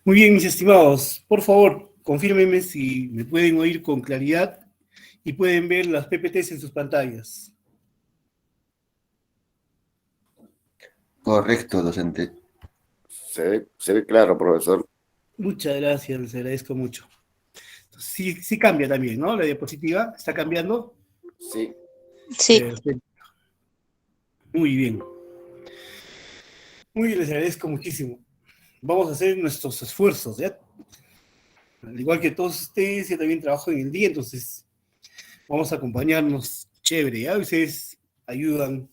Muy bien, mis estimados, por favor, confírmenme si me pueden oír con claridad y pueden ver las PPTs en sus pantallas. Correcto, docente. Se ve claro, profesor. Muchas gracias, les agradezco mucho. Sí cambia también, ¿no? La diapositiva está cambiando. Sí. Sí. Perfecto. Muy bien. Muy bien, les agradezco muchísimo. Vamos a hacer nuestros esfuerzos, ¿ya? Al igual que todos ustedes, yo también trabajo en el día, entonces vamos a acompañarnos chévere, ¿ya? Ustedes ayudan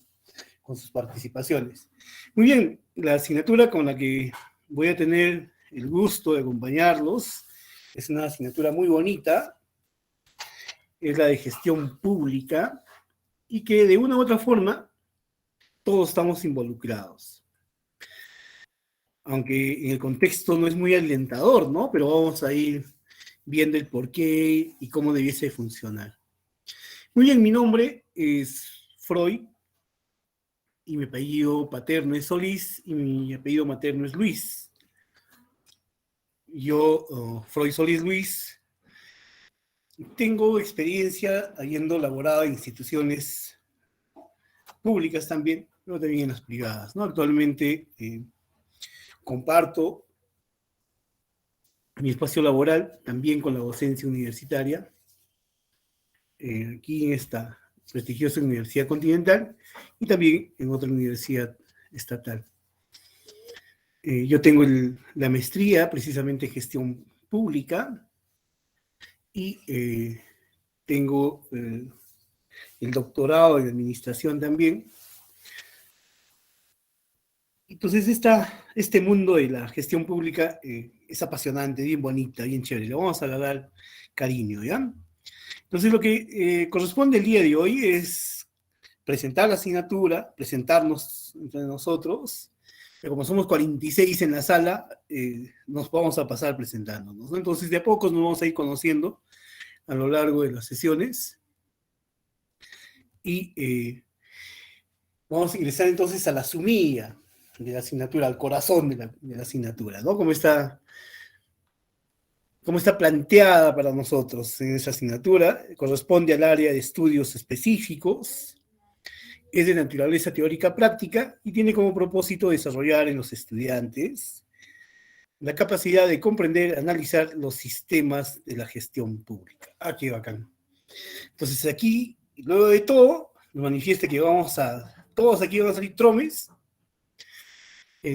con sus participaciones. Muy bien, la asignatura con la que voy a tener el gusto de acompañarlos es una asignatura muy bonita, es la de gestión pública, y que de una u otra forma todos estamos involucrados. Aunque en el contexto no es muy alentador, ¿no? Pero vamos a ir viendo el porqué y cómo debiese funcionar. Muy bien, mi nombre es Freud, y mi apellido paterno es Solís, y mi apellido materno es Luis. Yo, Freud Solís Luis, tengo experiencia habiendo laborado en instituciones públicas también, pero también en las privadas, ¿no? Actualmente comparto mi espacio laboral también con la docencia universitaria, aquí en esta prestigiosa Universidad Continental y también en otra universidad estatal. Yo tengo la maestría precisamente en gestión pública y tengo el doctorado en administración también. Entonces este mundo de la gestión pública es apasionante, bien bonita, bien chévere. Le vamos a dar cariño, ¿ya? Entonces lo que corresponde el día de hoy es presentar la asignatura, presentarnos entre nosotros. Pero como somos 46 en la sala, nos vamos a pasar presentándonos, ¿no? Entonces de a pocos nos vamos a ir conociendo a lo largo de las sesiones. Y vamos a ingresar entonces a la sumilla de la asignatura, al corazón de la asignatura, ¿no? Cómo está planteada para nosotros en esa asignatura. Corresponde al área de estudios específicos, es de naturaleza teórica práctica y tiene como propósito desarrollar en los estudiantes la capacidad de comprender, analizar los sistemas de la gestión pública. Ah, qué bacán. Entonces aquí, luego de todo, nos manifiesta que todos aquí van a salir tromes,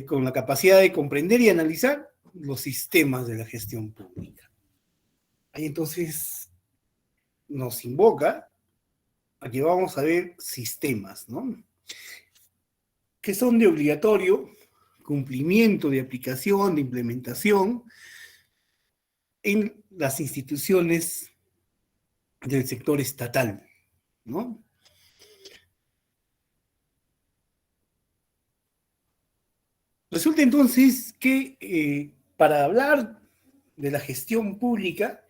con la capacidad de comprender y analizar los sistemas de la gestión pública. Ahí entonces nos invoca a que vamos a ver sistemas, ¿no? Que son de obligatorio cumplimiento, de aplicación, de implementación en las instituciones del sector estatal, ¿no? Resulta entonces que para hablar de la gestión pública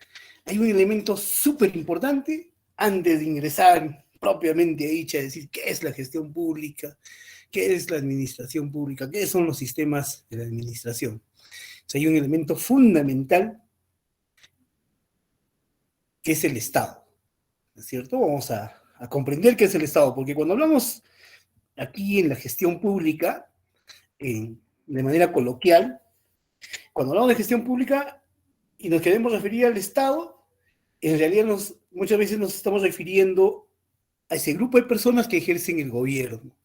hay un elemento súper importante antes de ingresar propiamente dicha, decir qué es la gestión pública, qué es la administración pública, qué son los sistemas de la administración. O sea, hay un elemento fundamental que es el Estado, ¿no es cierto? Vamos a comprender qué es el Estado, porque cuando hablamos aquí en la gestión pública, de manera coloquial, cuando hablamos de gestión pública y nos queremos referir al Estado, en realidad muchas veces nos estamos refiriendo a ese grupo de personas que ejercen el gobierno.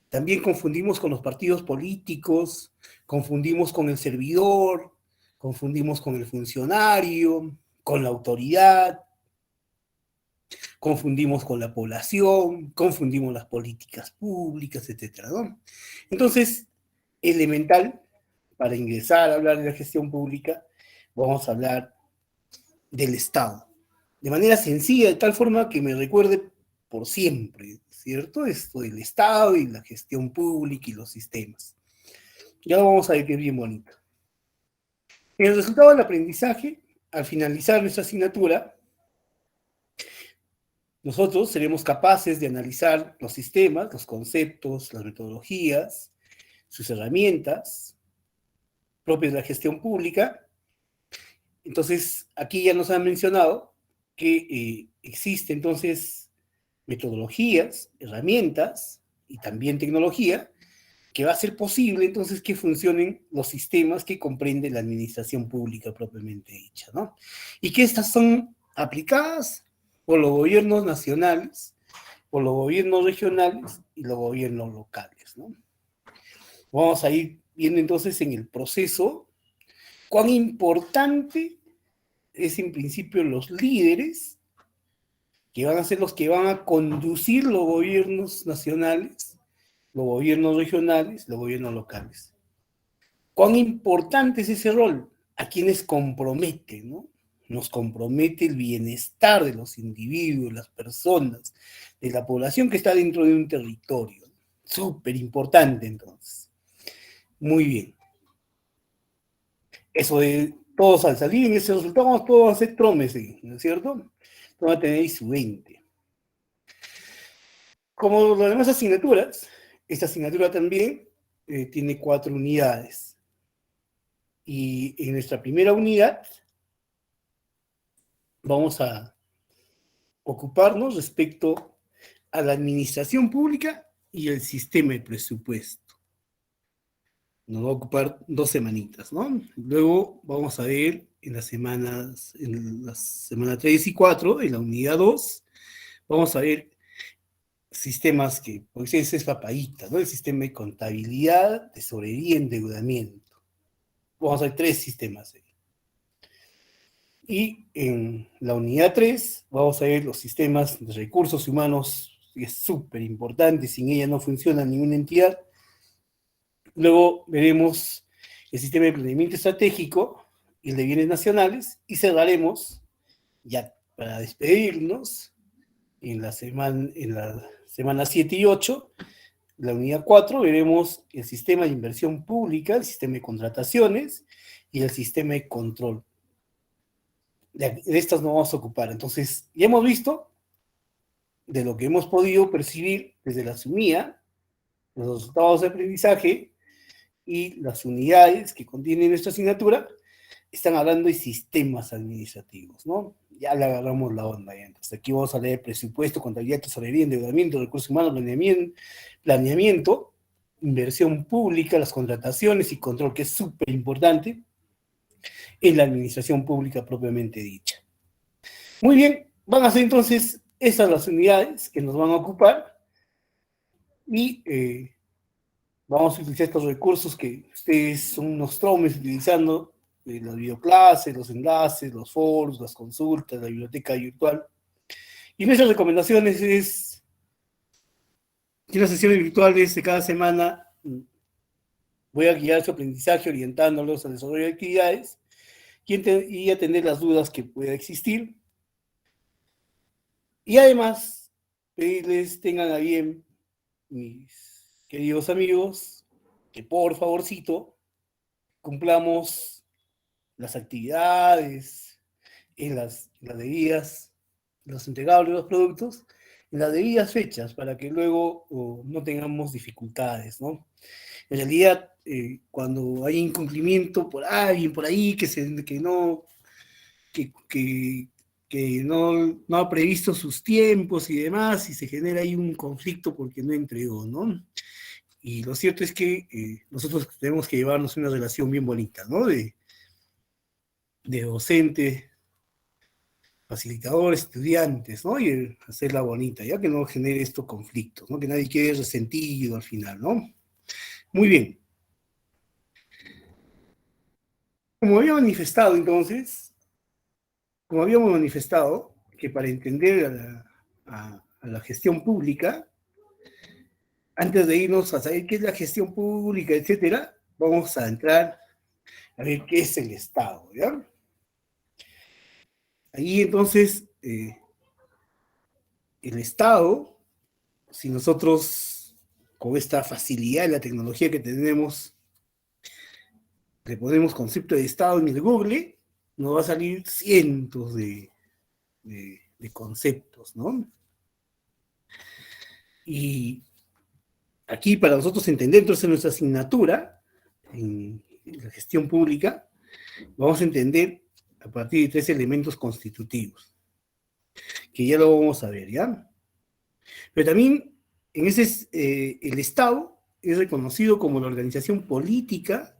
También confundimos con los partidos políticos, confundimos con el servidor, confundimos con el funcionario, con la autoridad, confundimos con la población, confundimos las políticas públicas, etcétera, ¿no? Entonces, elemental, para ingresar a hablar de la gestión pública, vamos a hablar del Estado, de manera sencilla, de tal forma que me recuerde por siempre, ¿cierto? Esto del Estado y la gestión pública y los sistemas. Ya lo vamos a ver que es bien bonito. El resultado del aprendizaje, al finalizar nuestra asignatura, nosotros seremos capaces de analizar los sistemas, los conceptos, las metodologías, sus herramientas, propias de la gestión pública. Entonces, aquí ya nos han mencionado que existe entonces metodologías, herramientas y también tecnología que va a hacer posible entonces que funcionen los sistemas que comprende la administración pública propiamente dicha, ¿no? Y que estas son aplicadas por los gobiernos nacionales, por los gobiernos regionales y los gobiernos locales, ¿no? Vamos a ir viendo entonces en el proceso cuán importante es en principio los líderes que van a ser los que van a conducir los gobiernos nacionales, los gobiernos regionales, los gobiernos locales. ¿Cuán importante es ese rol? A quienes compromete, ¿no? Nos compromete el bienestar de los individuos, las personas, de la población que está dentro de un territorio. Súper importante, entonces. Muy bien. Eso de todos al salir en ese resultado, todos van a ser tromes, ¿no es cierto? Todos van a tener ahí su 20. Como las demás asignaturas, esta asignatura también tiene 4 unidades. Y en nuestra primera unidad vamos a ocuparnos respecto a la administración pública y el sistema de presupuesto. Nos va a ocupar 2 semanitas, ¿no? Luego vamos a ver en las semana 3 y 4, en la unidad 2, vamos a ver sistemas que, pues esa es papadita, ¿no? El sistema de contabilidad, tesorería y endeudamiento. Vamos a ver 3 sistemas ahí. Y en la unidad 3 vamos a ver los sistemas de recursos humanos, que es súper importante, sin ella no funciona ninguna entidad. Luego veremos el sistema de planeamiento estratégico y el de bienes nacionales, y cerraremos, ya para despedirnos, en la semana 7 y 8, la unidad 4, veremos el sistema de inversión pública, el sistema de contrataciones y el sistema de control. De estas nos vamos a ocupar. Entonces, ya hemos visto de lo que hemos podido percibir desde la SUMIA, los resultados de aprendizaje y las unidades que contienen nuestra asignatura, están hablando de sistemas administrativos, ¿no? Ya le agarramos la onda. Ya. Entonces, aquí vamos a leer presupuesto, contabilidad, tesorería, endeudamiento, recursos humanos, planeamiento, inversión pública, las contrataciones y control, que es súper importante en la administración pública propiamente dicha. Muy bien, van a ser entonces esas las unidades que nos van a ocupar y vamos a utilizar estos recursos que ustedes son unos tromes utilizando, las videoclases, los enlaces, los foros, las consultas, la biblioteca virtual. Y nuestras recomendaciones es que en las sesiones virtuales de cada semana voy a guiar su aprendizaje orientándolos al desarrollo de actividades y atender las dudas que pueda existir. Y además, pedirles tengan a bien, mis queridos amigos, que por favorcito cumplamos las actividades en las debidas, los entregables de los productos, en las debidas fechas, para que luego no tengamos dificultades, ¿no? En realidad, cuando hay incumplimiento por alguien, por ahí, que no ha previsto sus tiempos y demás, y se genera ahí un conflicto porque no entregó, ¿no? Y lo cierto es que nosotros tenemos que llevarnos una relación bien bonita, ¿no? De docente, facilitador, estudiantes, ¿no? Y hacerla bonita, ya que no genere estos conflictos, ¿no? Que nadie quede resentido al final, ¿no? Muy bien. Como había manifestado entonces, como habíamos manifestado, que para entender a la gestión pública, antes de irnos a saber qué es la gestión pública, etcétera, vamos a entrar a ver qué es el Estado, ¿ya? Ahí entonces, el Estado, si nosotros, con esta facilidad de la tecnología que tenemos, le ponemos concepto de Estado en el Google, nos va a salir cientos de conceptos, ¿no? Y aquí para nosotros entender entonces nuestra asignatura, en la gestión pública, vamos a entender a partir de 3 elementos constitutivos, que ya lo vamos a ver, ¿ya? Pero también en ese, el Estado es reconocido como la organización política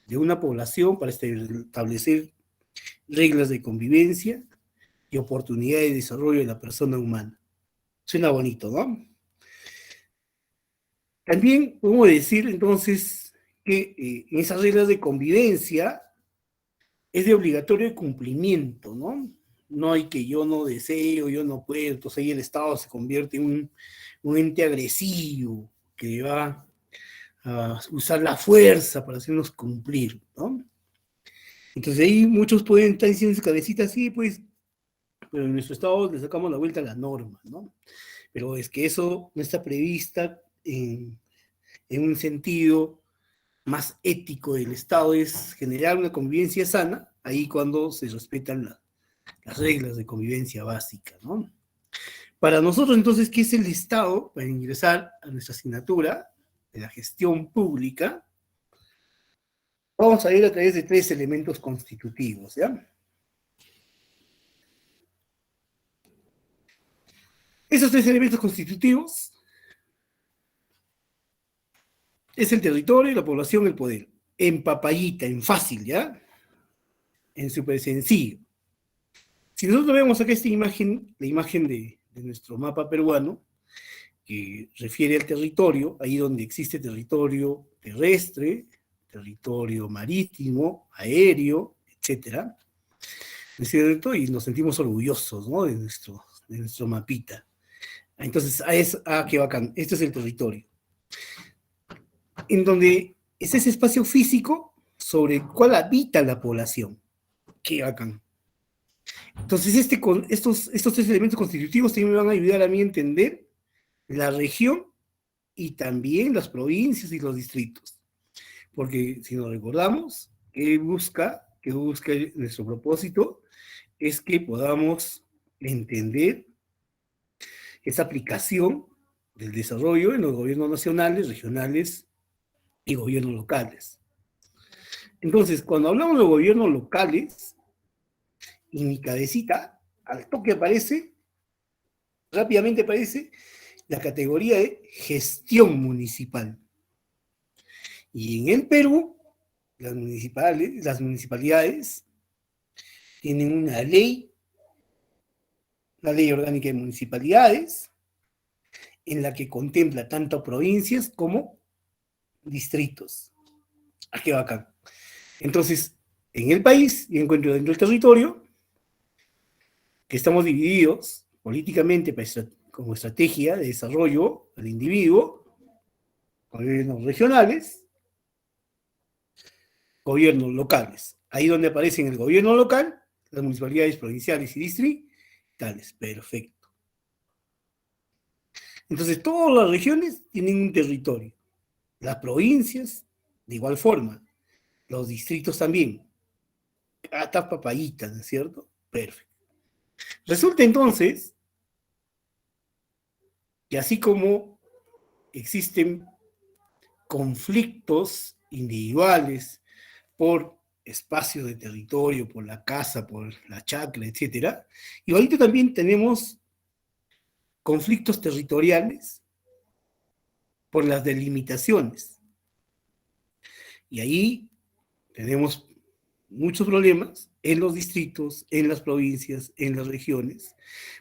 de una población para establecer reglas de convivencia y oportunidades de desarrollo de la persona humana. Suena bonito, ¿no? También podemos decir entonces que en esas reglas de convivencia es de obligatorio cumplimiento, ¿no? No hay que yo no deseo, yo no puedo, entonces ahí el Estado se convierte en un ente agresivo que va a usar la fuerza para hacernos cumplir, ¿no? Entonces ahí muchos pueden estar diciendo en su cabecita, sí, pues, pero en nuestro Estado le sacamos la vuelta a la norma, ¿no? Pero es que eso no está prevista en un sentido más ético del Estado, es generar una convivencia sana, ahí cuando se respetan las reglas de convivencia básica, ¿no? Para nosotros, entonces, ¿qué es el Estado? Para ingresar a nuestra asignatura de la gestión pública, vamos a ir a través de 3 elementos constitutivos, ¿ya? Esos 3 elementos constitutivos es el territorio, la población, el poder. En papayita, en fácil, ¿ya? En súper sencillo. Si nosotros vemos acá esta imagen, la imagen de nuestro mapa peruano, que refiere al territorio, ahí donde existe territorio terrestre, territorio marítimo, aéreo, etcétera, ¿no es cierto? Y nos sentimos orgullosos, ¿no? de nuestro mapita. Entonces, qué bacán, este es el territorio. En donde es ese espacio físico sobre el cual habita la población. Qué bacán. Entonces, estos 3 elementos constitutivos también me van a ayudar a mí a entender la región y también las provincias y los distritos. Porque si nos recordamos, ¿qué busca nuestro propósito? Es que podamos entender esa aplicación del desarrollo en los gobiernos nacionales, regionales y gobiernos locales. Entonces, cuando hablamos de gobiernos locales, en mi cabecita, al toque rápidamente aparece la categoría de gestión municipal. Y en el Perú, las municipalidades tienen una ley, la Ley Orgánica de Municipalidades, en la que contempla tanto provincias como distritos. ¡Ah, qué bacán! Entonces, en el país, yo encuentro dentro del territorio, que estamos divididos políticamente como estrategia de desarrollo del individuo, gobiernos regionales, gobiernos locales. Ahí donde aparecen el gobierno local, las municipalidades provinciales y distritales. Perfecto. Entonces, todas las regiones tienen un territorio. Las provincias, de igual forma. Los distritos también. Hasta papayitas, ¿no es cierto? Perfecto. Resulta entonces que así como existen conflictos individuales por espacio de territorio, por la casa, por la chacra, etc., igualito también tenemos conflictos territoriales por las delimitaciones. Y ahí tenemos muchos problemas en los distritos, en las provincias, en las regiones,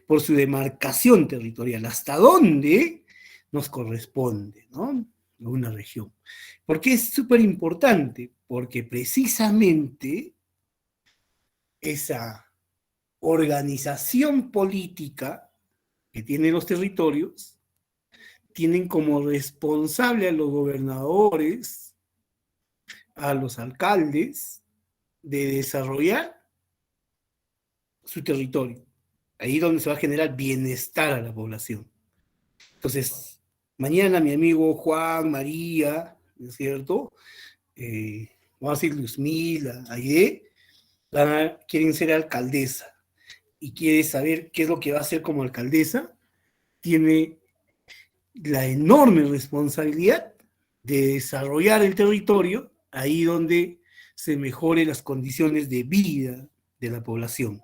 por su demarcación territorial, hasta dónde nos corresponde, ¿no? Una región. ¿Por qué es súper importante? Porque precisamente esa organización política que tienen los territorios tienen como responsable a los gobernadores, a los alcaldes, de desarrollar su territorio. Ahí es donde se va a generar bienestar a la población. Entonces, mañana mi amigo Juan, María, ¿no es cierto? Vamos a decir Luzmila, Aide, quieren ser alcaldesa y quiere saber qué es lo que va a hacer como alcaldesa, tiene la enorme responsabilidad de desarrollar el territorio ahí donde se mejoren las condiciones de vida de la población.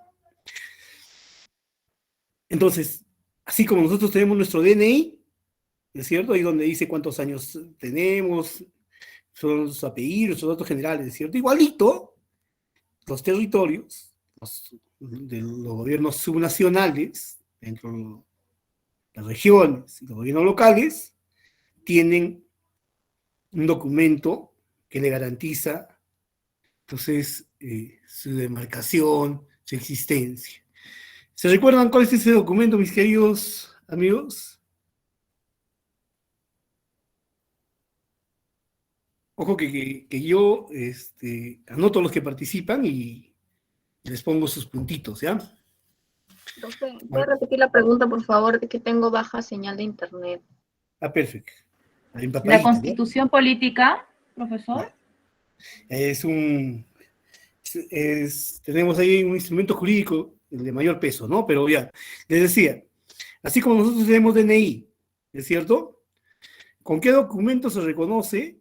Entonces, así como nosotros tenemos nuestro DNI, ¿es cierto? Ahí donde dice cuántos años tenemos, son los apellidos, los datos generales, ¿es cierto? Igualito, los territorios de los gobiernos subnacionales, dentro de las regiones y los gobiernos locales, tienen un documento que le garantiza, entonces, su demarcación, su existencia. ¿Se recuerdan cuál es ese documento, mis queridos amigos? Ojo que yo anoto los que participan y les pongo sus puntitos, ¿ya? Profe, ¿puede repetir la pregunta, por favor? De que tengo baja señal de internet. Ah, perfecto. La Constitución Política, profesor. Tenemos ahí un instrumento jurídico de mayor peso, ¿no? Pero ya, les decía, así como nosotros tenemos DNI, ¿es cierto? ¿Con qué documento se reconoce?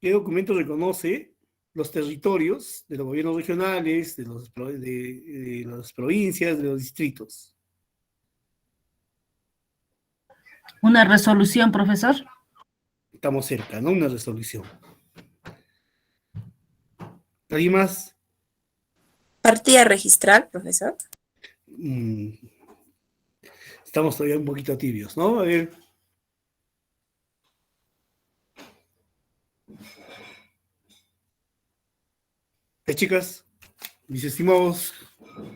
¿Qué documento reconoce los territorios de los gobiernos regionales, de las provincias, de los distritos? Una resolución, profesor. Estamos cerca, ¿no? Una resolución. ¿Alguien más? Partida registral, profesor. Estamos todavía un poquito tibios, ¿no? A ver. Chicas, mis estimados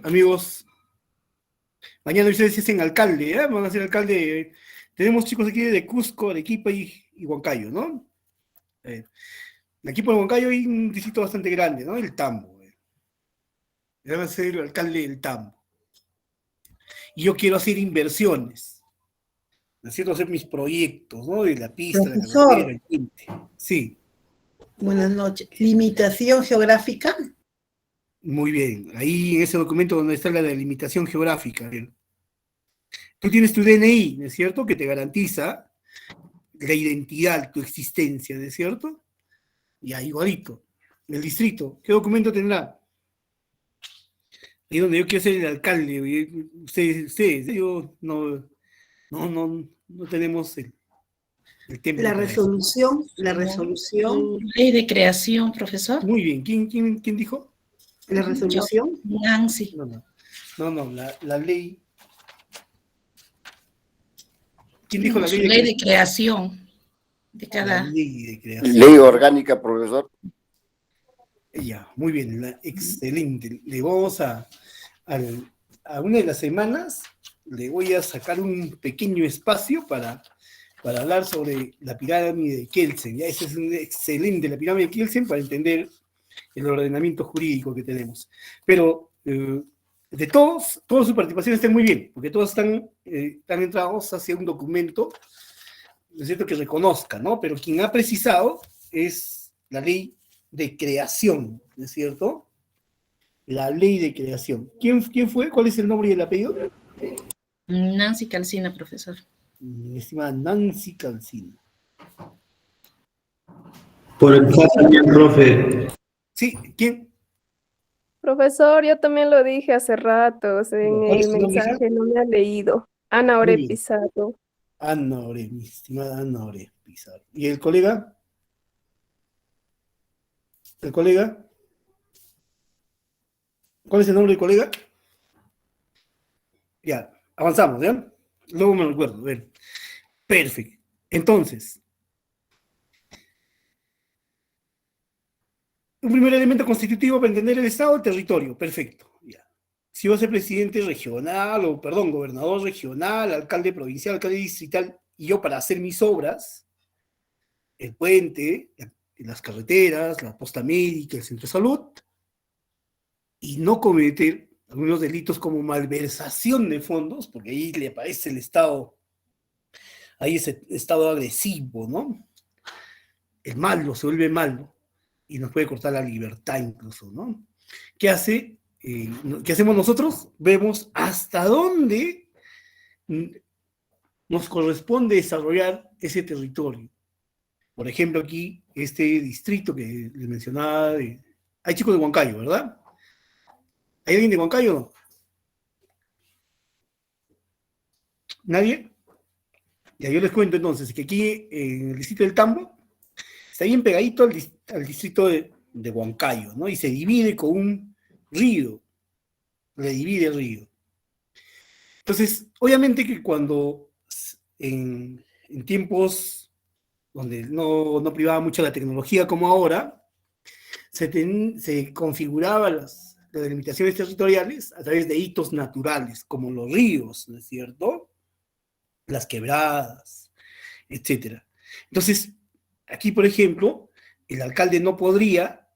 amigos, mañana ustedes se hacen alcalde, ¿eh? Van a ser alcalde. Tenemos chicos aquí de Cusco, Arequipa y Huancayo, ¿no? Aquí por Huancayo hay un distrito bastante grande, ¿no? El Tambo. Van a ser el alcalde del Tambo. Y yo quiero hacer inversiones. Necesito hacer mis proyectos, ¿no? De la pista, de la carretera, el puente. Sí. Buenas noches. ¿Limitación geográfica? Muy bien. Ahí en ese documento donde está la delimitación geográfica. Tú tienes tu DNI, ¿no es cierto? Que te garantiza la identidad, tu existencia, ¿no es cierto? Y ahí igualito. El distrito, ¿qué documento tendrá? Ahí donde yo quiero ser el alcalde. Ustedes, yo no tenemos el tema. La resolución. Ley de creación, profesor. Muy bien. ¿Quién dijo? La resolución. Nancy. No, la ley. ¿Quién dijo la ley? Ley de creación de cada. La ley de creación. Ley orgánica, profesor. Ya, muy bien, excelente. Le vamos a una de las semanas, le voy a sacar un pequeño espacio para hablar sobre la pirámide de Kelsen. Ya, ese es un excelente, la pirámide de Kelsen, para entender el ordenamiento jurídico que tenemos. Pero de todas sus participaciones están muy bien, porque todos están entrados hacia un documento, ¿no es cierto?, que reconozca, ¿no? Pero quien ha precisado es la ley de creación, ¿no es cierto? La ley de creación. ¿Quién fue? ¿Cuál es el nombre y el apellido? Nancy Calcina, profesor. Mi estimada Nancy Calcina. Por el chat también, profe. Sí, ¿quién? Profesor, yo también lo dije hace rato, en ¿Cuál es el tu nombre, hija? mensaje no me ha leído. Ana Ore Muy bien. Pizarro. Ana Ore, mi estimada Ana Ore Pizarro. ¿Y el colega? ¿El colega? ¿Cuál es el nombre del colega? Ya, avanzamos, ¿ya? Luego me recuerdo, a ver. Perfecto. Entonces, un primer elemento constitutivo para entender el Estado, el territorio. Perfecto. Ya. Si yo soy presidente regional, gobernador regional, alcalde provincial, alcalde distrital, y yo para hacer mis obras, el puente, las carreteras, la posta médica, el centro de salud, y no cometer algunos delitos como malversación de fondos, porque ahí le aparece el Estado, ahí ese Estado agresivo, ¿no? El malo se vuelve malo y nos puede cortar la libertad incluso, ¿no? ¿Qué hacemos nosotros? Vemos hasta dónde nos corresponde desarrollar ese territorio. Por ejemplo, aquí, este distrito que les mencionaba, hay chicos de Huancayo, ¿verdad? ¿Hay alguien de Huancayo o no? ¿Nadie? Ya, yo les cuento entonces que aquí en el distrito del Tambo está bien pegadito al distrito de Huancayo, ¿no? Y se divide con un río, le divide el río. Entonces, obviamente que cuando en tiempos donde no privaba mucho la tecnología como ahora, se configuraban las delimitaciones territoriales a través de hitos naturales, como los ríos, ¿no es cierto? Las quebradas, etcétera. Entonces, aquí, por ejemplo, el alcalde no podría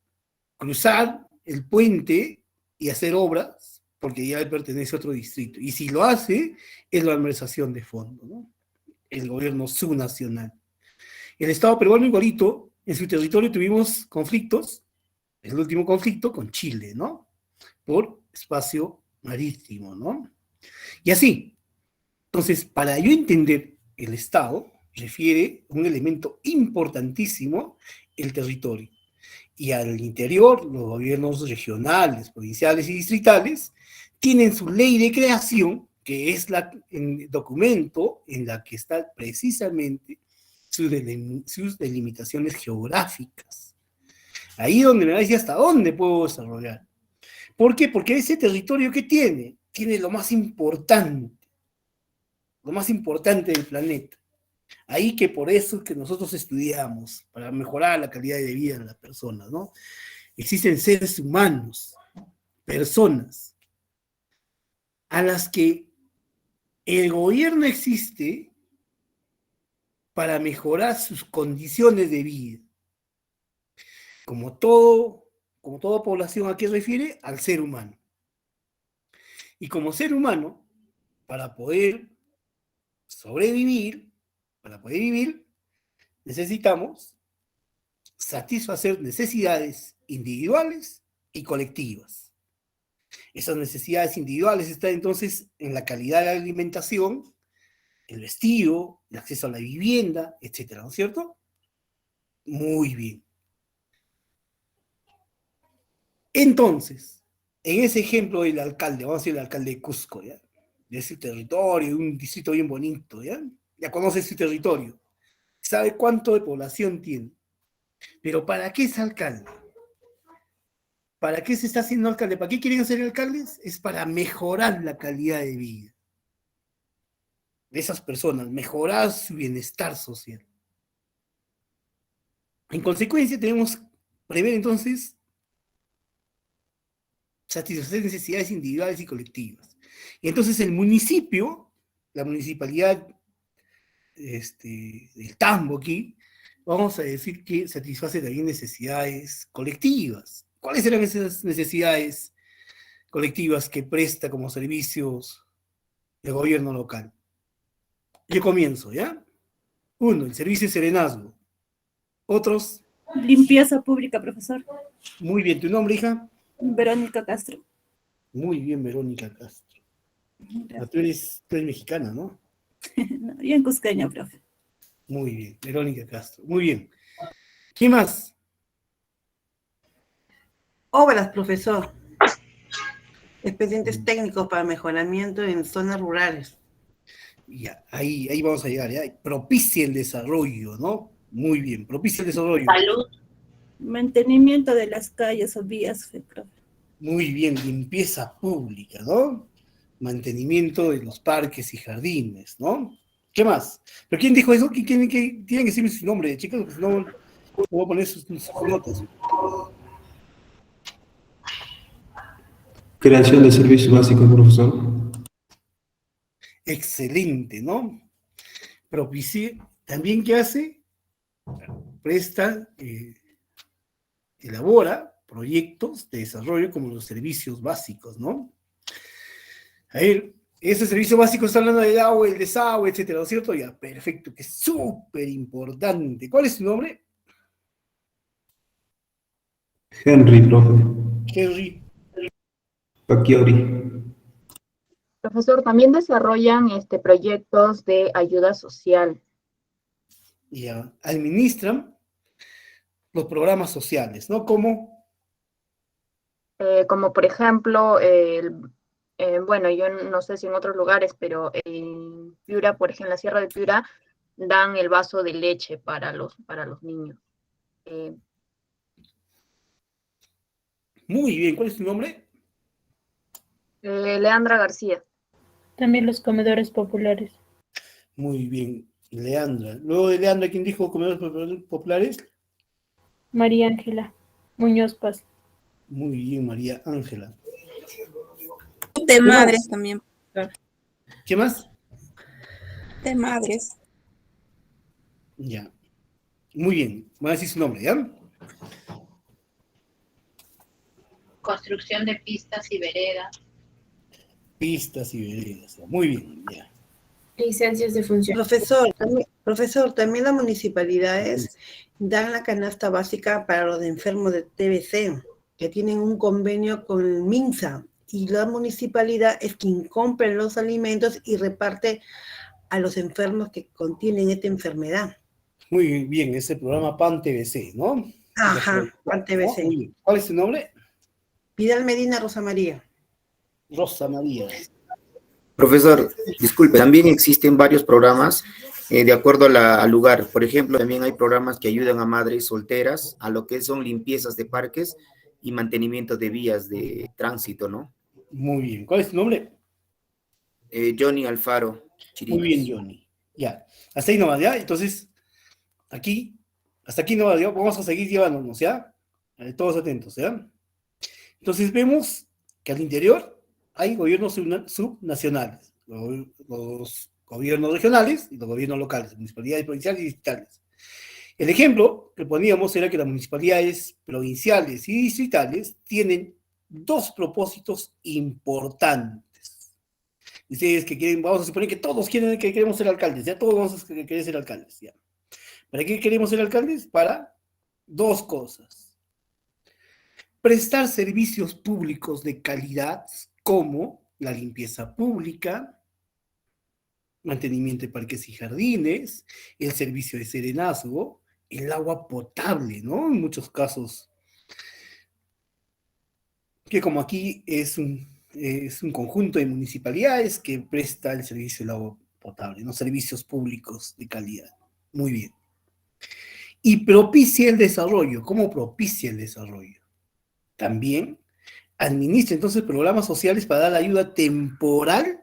cruzar el puente y hacer obras porque ya le pertenece a otro distrito. Y si lo hace, es la malversación de fondo, ¿no? El gobierno subnacional. El Estado peruano igualito, en su territorio tuvimos conflictos, el último conflicto con Chile, ¿no? Por espacio marítimo, ¿no? Y así. Entonces, para yo entender el Estado, refiere un elemento importantísimo, el territorio. Y al interior, los gobiernos regionales, provinciales y distritales tienen su ley de creación, que es el documento en la que están precisamente sus delimitaciones geográficas. Ahí donde me va a decir hasta dónde puedo desarrollar. ¿Por qué? Porque ese territorio que tiene lo más importante del planeta. Ahí que por eso que nosotros estudiamos, para mejorar la calidad de vida de las personas, ¿no? Existen seres humanos, personas, a las que el gobierno existe para mejorar sus condiciones de vida. Como toda población, ¿a qué refiere? Al ser humano. Y como ser humano, para poder sobrevivir, para poder vivir, necesitamos satisfacer necesidades individuales y colectivas. Esas necesidades individuales están entonces en la calidad de la alimentación, el vestido, el acceso a la vivienda, etcétera, ¿no es cierto? Muy bien. Entonces, en ese ejemplo del alcalde, vamos a decir el alcalde de Cusco, ¿ya? De ese territorio, un distrito bien bonito, ¿ya? Ya conoce su territorio, sabe cuánto de población tiene. Pero ¿para qué es alcalde? ¿Para qué se está haciendo alcalde? ¿Para qué quieren ser alcaldes? Es para mejorar la calidad de vida de esas personas, mejorar su bienestar social. En consecuencia, tenemos que prever entonces satisfacer necesidades individuales y colectivas. Y entonces el municipio, la municipalidad del Tambo aquí, vamos a decir que satisface también necesidades colectivas. ¿Cuáles serán esas necesidades colectivas que presta como servicios el gobierno local? Yo comienzo, ¿ya? 1, el servicio de serenazgo. Otros. Limpieza pública, profesor. Muy bien, ¿tu nombre, hija? Verónica Castro. Muy bien, Verónica Castro. Tú eres mexicana, ¿no? No, yo en cusqueña, profe. Muy bien, Verónica Castro. Muy bien. ¿Qué más? Obras, profesor. Expedientes técnicos para mejoramiento en zonas rurales. Ya, ahí vamos a llegar, ¿ya? Propicia el desarrollo, ¿no? Muy bien, propicia el desarrollo. Salud. Mantenimiento de las calles o vías, profe. Muy bien, limpieza pública, ¿no? Mantenimiento de los parques y jardines, ¿no? ¿Qué más? ¿Pero quién dijo eso? Tienen que decirme su nombre, chicos, porque si no, voy a poner sus notas. Creación de servicios básicos, profesor. Excelente, ¿no? Propicia, ¿también qué hace? Presta, elabora proyectos de desarrollo como los servicios básicos, ¿no? A ver, ese servicio básico está hablando del agua, el desagüe, etcétera, ¿no es cierto? Ya, perfecto, que es súper importante. ¿Cuál es tu nombre? Henry, profe. Henry. Paquiori. Profesor, también desarrollan proyectos de ayuda social. ya, administran los programas sociales, ¿no? Como, Como por ejemplo, bueno, yo no sé si en otros lugares, pero en Piura, por ejemplo, en la Sierra de Piura, dan el vaso de leche para los niños. muy bien, ¿cuál es tu nombre? Leandra García. También los comedores populares. Muy bien, Leandra. Luego de Leandra, ¿quién dijo comedores populares? María Ángela Muñoz Paz. Muy bien, María Ángela. De más? madres también, profesor. ¿Qué más? De madres. Ya. Muy bien, voy a decir su nombre, ¿ya? Construcción de pistas y veredas. Pistas y veredas. Muy bien, ya. Licencias de función. Profesor, también las municipalidades dan la canasta básica para los enfermos de TBC, que tienen un convenio con el MINSA, y la municipalidad es quien compra los alimentos y reparte a los enfermos que contienen esta enfermedad. Muy bien, ese programa PAN TVC, ¿no? Ajá, PAN TVC. Muy bien. ¿Cuál es tu nombre? Vidal Medina Rosa María. Rosa María. Profesor, disculpe, también existen varios programas de acuerdo al lugar. Por ejemplo, también hay programas que ayudan a madres solteras a lo que son limpiezas de parques y mantenimiento de vías de tránsito, ¿no? Muy bien. ¿Cuál es tu nombre? Johnny Alfaro Chirinos. Muy bien, Johnny. Ya. Hasta ahí nomás, ¿ya? Entonces, hasta aquí nomás, ¿ya? Vamos a seguir llevándonos, ¿ya? Todos atentos, ¿ya? Entonces vemos que al interior hay gobiernos subnacionales, los gobiernos regionales y los gobiernos locales, municipalidades provinciales y distritales. El ejemplo que poníamos era que las municipalidades provinciales y distritales tienen dos propósitos importantes. Ustedes que quieren, vamos a suponer que todos quieren que queremos ser alcaldes, ya todos vamos a querer ser alcaldes, ya. ¿Para qué queremos ser alcaldes? Para dos cosas. Prestar servicios públicos de calidad como la limpieza pública, mantenimiento de parques y jardines, el servicio de serenazgo, el agua potable, ¿no? En muchos casos, que como aquí es un conjunto de municipalidades que presta el servicio del agua potable, ¿no? Servicios públicos de calidad. Muy bien. Y propicia el desarrollo. ¿Cómo propicia el desarrollo? También administra entonces programas sociales para dar ayuda temporal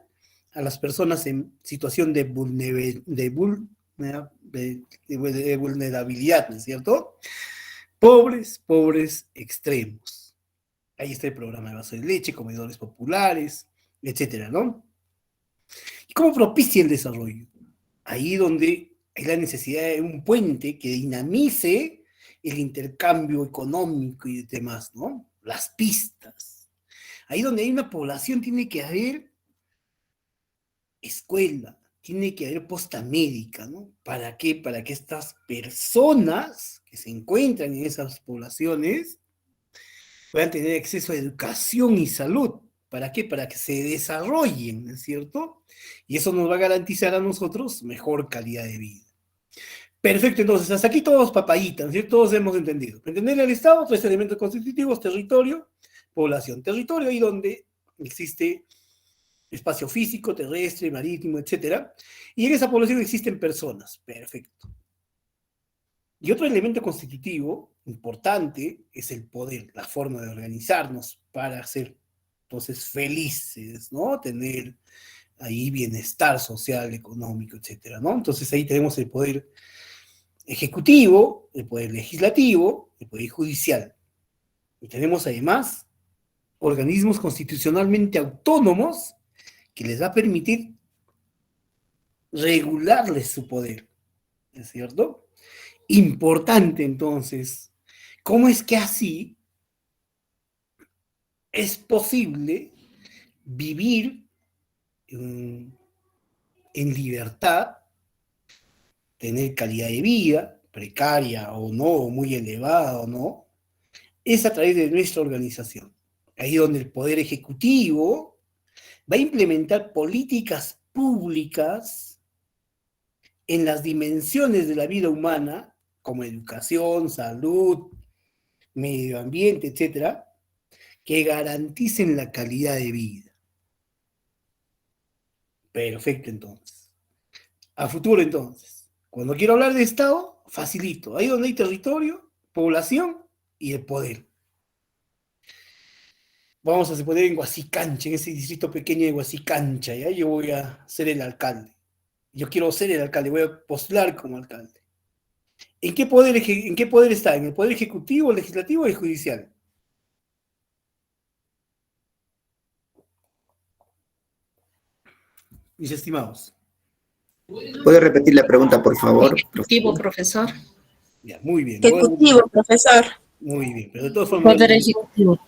a las personas en situación de vulnerabilidad, ¿no es cierto? Pobres extremos. Ahí está el programa de vaso de leche, comedores populares, etcétera, ¿no? ¿Y cómo propicia el desarrollo? Ahí donde hay la necesidad de un puente que dinamice el intercambio económico y demás, ¿no? Las pistas. Ahí donde hay una población tiene que haber escuela, tiene que haber posta médica, ¿no? ¿Para qué? Para que estas personas que se encuentran en esas poblaciones puedan tener acceso a educación y salud. ¿Para qué? Para que se desarrollen, ¿no es cierto? Y eso nos va a garantizar a nosotros mejor calidad de vida. Perfecto, entonces, hasta aquí todos papayitas, ¿no es cierto? Todos hemos entendido. Entender el Estado, tres elementos constitutivos: territorio, población. Territorio, ahí donde existe espacio físico, terrestre, marítimo, etcétera. Y en esa población existen personas. Perfecto. Y otro elemento constitutivo importante es el poder, la forma de organizarnos para ser, entonces, felices, ¿no? Tener ahí bienestar social, económico, etcétera, ¿no? Entonces ahí tenemos el poder ejecutivo, el poder legislativo, el poder judicial. Y tenemos además organismos constitucionalmente autónomos que les va a permitir regularles su poder, ¿es cierto? Importante entonces, ¿cómo es que así es posible vivir en libertad, tener calidad de vida, precaria o no, o muy elevada o no? Es a través de nuestra organización. Ahí donde el Poder Ejecutivo va a implementar políticas públicas en las dimensiones de la vida humana, como educación, salud, medio ambiente, etcétera, que garanticen la calidad de vida. Perfecto, entonces. A futuro, entonces. Cuando quiero hablar de Estado, facilito. Ahí donde hay territorio, población y el poder. Vamos a poner en Huasicancha, en ese distrito pequeño de Huasicancha, ¿ya? Yo voy a ser el alcalde. Yo quiero ser el alcalde, voy a postular como alcalde. ¿En qué poder está? ¿En el poder ejecutivo, legislativo y judicial? Mis estimados. ¿Puede repetir la pregunta, por favor? Ejecutivo, profesor. Ya, muy bien. Ejecutivo, profesor. Muy bien, pero de todas formas... Poder ejecutivo.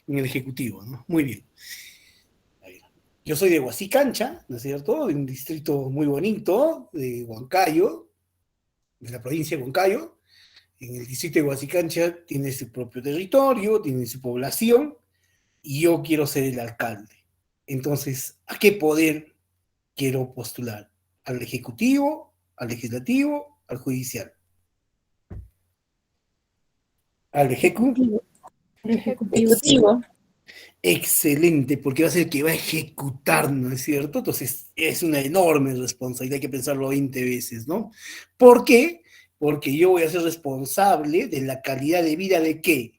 En el ejecutivo, ¿no? Muy bien. Yo soy de Huasicancha, ¿no es cierto? De un distrito muy bonito, de Huancayo, de la provincia de Huancayo. En el distrito de Huasicancha tiene su propio territorio, tiene su población, y yo quiero ser el alcalde. Entonces, ¿a qué poder quiero postular? ¿Al ejecutivo, al legislativo, al judicial? Al ejecutivo. Ejecutivo. Excelente, porque va a ser el que va a ejecutar, ¿no es cierto? Entonces, es una enorme responsabilidad, hay que pensarlo 20 veces, ¿no? ¿Por qué? Porque yo voy a ser responsable de la calidad de vida ¿de qué?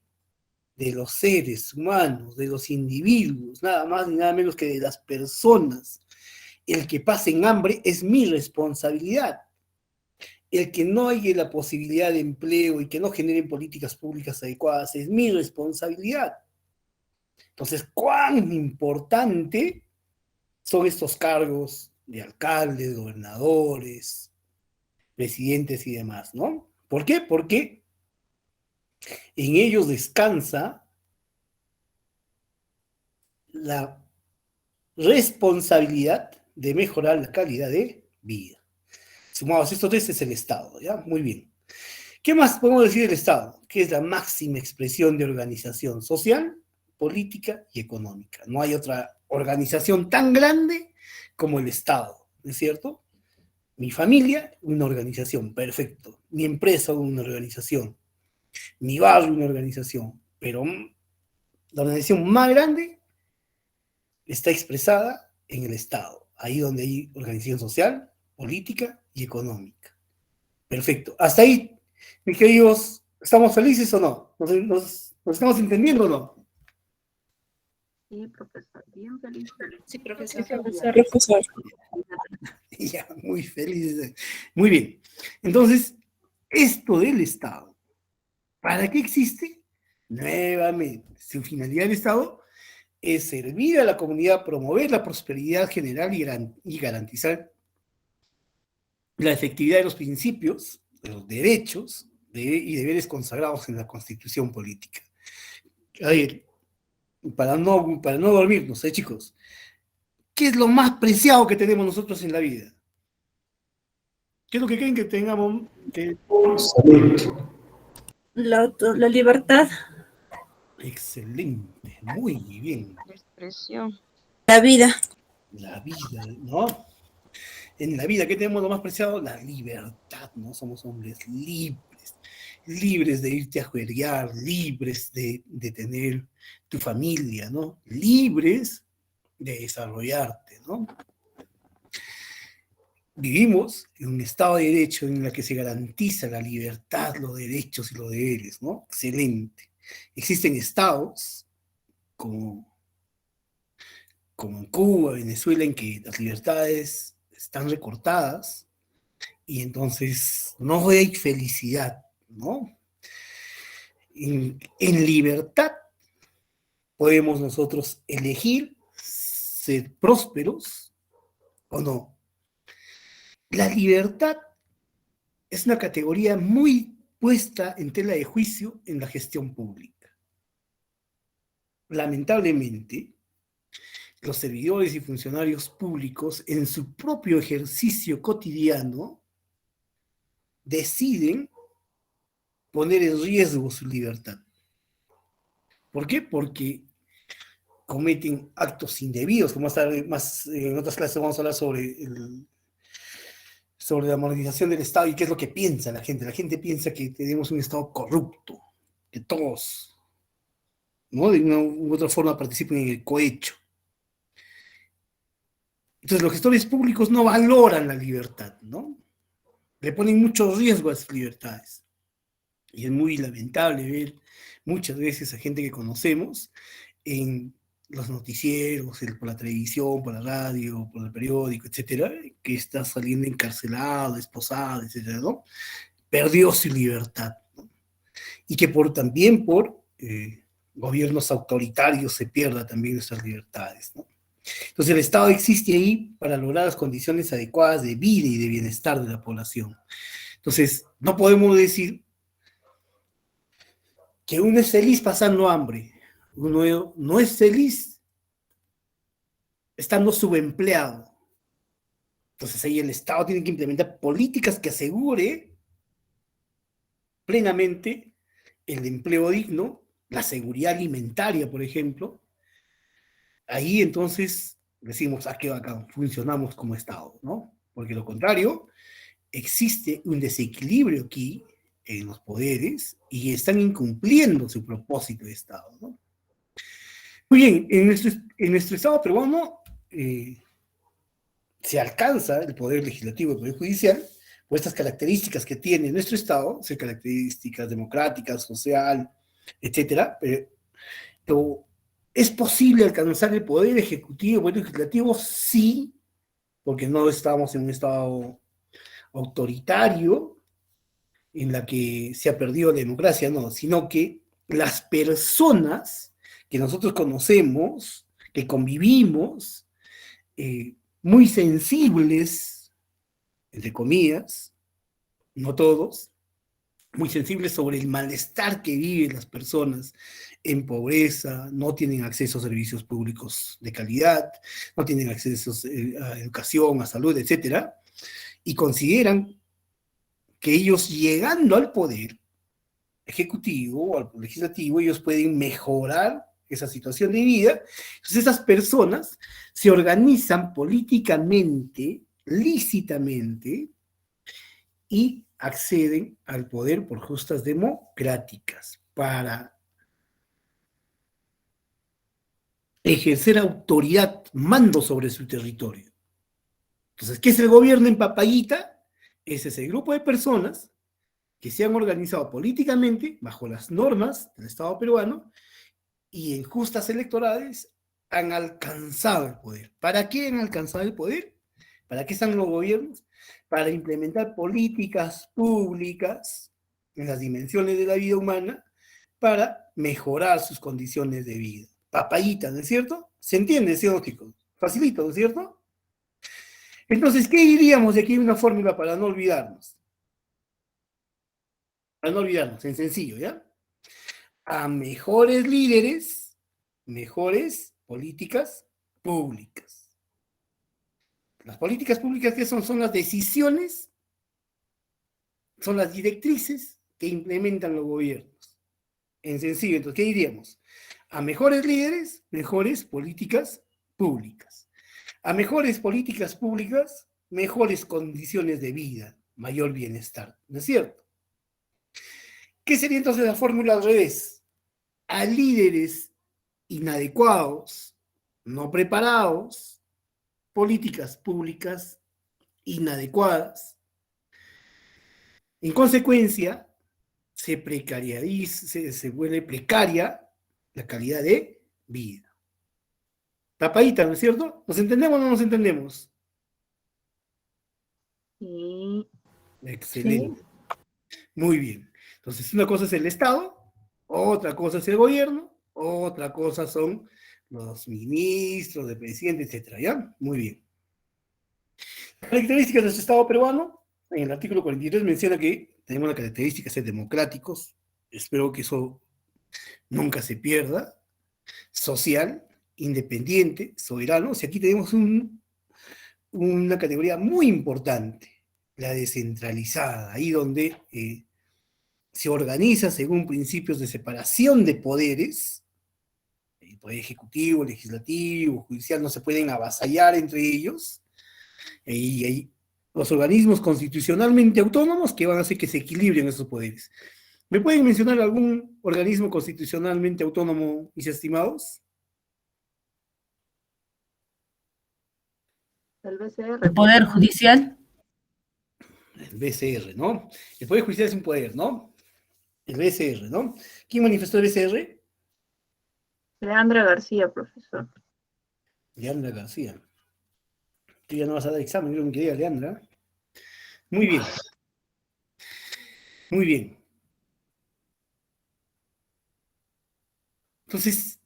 De los seres humanos, de los individuos, nada más ni nada menos que de las personas. El que pasen hambre es mi responsabilidad. El que no haya la posibilidad de empleo y que no generen políticas públicas adecuadas es mi responsabilidad. Entonces, ¿cuán importante son estos cargos de alcaldes, gobernadores, presidentes y demás, ¿no? ¿Por qué? Porque en ellos descansa la responsabilidad de mejorar la calidad de vida. Sumados estos tres es el Estado, ¿ya? Muy bien. ¿Qué más podemos decir del Estado? Que es la máxima expresión de organización social, política y económica. No hay otra organización tan grande como el Estado, ¿no es cierto? Mi familia, una organización, perfecto. Mi empresa, una organización. Mi barrio, una organización. Pero la organización más grande está expresada en el Estado, ahí donde hay organización social, política y económica. Perfecto. Hasta ahí, mis queridos, ¿estamos felices o no? ¿Nos estamos entendiendo o no? Sí, profesor, bien feliz. Sí, profesor. Ya, muy felices. Muy bien. Entonces, esto del Estado, ¿para qué existe? Nuevamente, su finalidad del Estado es servir a la comunidad, promover la prosperidad general y garantizar la efectividad de los principios, de los derechos y deberes consagrados en la Constitución política. A ver, para no dormirnos, chicos, ¿qué es lo más preciado que tenemos nosotros en la vida? ¿Qué es lo que creen que tengamos? La libertad. Excelente, muy bien. La expresión. La vida. La vida, ¿no? En la vida, ¿qué tenemos lo más preciado? La libertad, ¿no? Somos hombres libres, libres de irte a juerguear, libres de tener tu familia, ¿no? Libres de desarrollarte, ¿no? Vivimos en un Estado de Derecho en el que se garantiza la libertad, los derechos y los deberes, ¿no? Excelente. Existen estados como en Cuba, Venezuela, en que las libertades están recortadas y entonces no hay felicidad, ¿no? En libertad podemos nosotros elegir ser prósperos o no. La libertad es una categoría muy puesta en tela de juicio en la gestión pública. Lamentablemente, los servidores y funcionarios públicos, en su propio ejercicio cotidiano, deciden poner en riesgo su libertad. ¿Por qué? Porque cometen actos indebidos, como más en otras clases vamos a hablar sobre sobre la modernización del Estado y qué es lo que piensa la gente. La gente piensa que tenemos un Estado corrupto, que todos, ¿no?, de una u otra forma participan en el cohecho. Entonces los gestores públicos no valoran la libertad, ¿no? Le ponen mucho riesgo a sus libertades. Y es muy lamentable ver muchas veces a gente que conocemos en los noticieros, por la televisión, por la radio, por el periódico, etcétera, que está saliendo encarcelado, esposado, etcétera, ¿no? Perdió su libertad, ¿no? Y que también por gobiernos autoritarios se pierda también nuestras libertades, ¿no? Entonces el Estado existe ahí para lograr las condiciones adecuadas de vida y de bienestar de la población. Entonces, no podemos decir que uno es feliz pasando hambre, uno no es feliz estando subempleado. Entonces ahí el Estado tiene que implementar políticas que asegure plenamente el empleo digno, la seguridad alimentaria, por ejemplo. Ahí entonces decimos, qué bacán, funcionamos como Estado, ¿no? Porque lo contrario, existe un desequilibrio aquí en los poderes y están incumpliendo su propósito de Estado, ¿no? Muy bien, en nuestro Estado peruano se alcanza el poder legislativo y el poder judicial por estas características que tiene nuestro Estado, son características democráticas, social, etcétera, pero ¿es posible alcanzar el poder ejecutivo y el poder legislativo? Sí, porque no estamos en un Estado autoritario en la que se ha perdido la democracia, no, sino que las personas que nosotros conocemos, que convivimos, muy sensibles, entre comillas, no todos, muy sensibles sobre el malestar que viven las personas en pobreza, no tienen acceso a servicios públicos de calidad, no tienen acceso a educación, a salud, etcétera, y consideran que ellos, llegando al poder ejecutivo o al legislativo, ellos pueden mejorar esa situación de vida. Entonces esas personas se organizan políticamente, lícitamente, y acceden al poder por justas democráticas para ejercer autoridad, mando sobre su territorio. Entonces, ¿qué es el gobierno en Papayita? Es ese grupo de personas que se han organizado políticamente bajo las normas del Estado peruano y en justas electorales han alcanzado el poder. ¿Para qué han alcanzado el poder? ¿Para qué están los gobiernos? Para implementar políticas públicas en las dimensiones de la vida humana para mejorar sus condiciones de vida. Papayita, ¿no es cierto? ¿Se entiende, sí, chicos? Facilito, ¿no es cierto? Entonces, ¿qué diríamos de aquí una fórmula para no olvidarnos? Para no olvidarnos, en sencillo, ¿ya? A mejores líderes, mejores políticas públicas. Las políticas públicas, ¿qué son? Son las decisiones, son las directrices que implementan los gobiernos. En sencillo, entonces, ¿qué diríamos? A mejores líderes, mejores políticas públicas. A mejores políticas públicas, mejores condiciones de vida, mayor bienestar, ¿no es cierto? ¿Qué sería entonces la fórmula al revés? A líderes inadecuados, no preparados, políticas públicas inadecuadas. En consecuencia, se vuelve precaria la calidad de vida. Tapadita, ¿no es cierto? ¿Nos entendemos o no nos entendemos? Sí. Excelente. Sí. Muy bien. Entonces, una cosa es el Estado, otra cosa es el gobierno, otra cosa son los ministros, el presidente, etcétera, ¿ya? Muy bien. Características de nuestro Estado peruano, en el artículo 43 menciona que tenemos la característica de ser democráticos, espero que eso nunca se pierda, social, independiente, soberano. O sea, aquí tenemos una categoría muy importante, la descentralizada, ahí donde se organiza según principios de separación de poderes, el poder ejecutivo, legislativo, judicial, no se pueden avasallar entre ellos, y hay los organismos constitucionalmente autónomos que van a hacer que se equilibren esos poderes. ¿Me pueden mencionar algún organismo constitucionalmente autónomo, mis estimados? El BCR. ¿El Poder Judicial? El BCR, ¿no? El Poder Judicial es un poder, ¿no? El BCR, ¿no? ¿Quién manifestó el BCR? Leandra García, profesor. Leandra García. Tú ya no vas a dar examen, creo que quería Leandra. Muy bien. Muy bien. Entonces,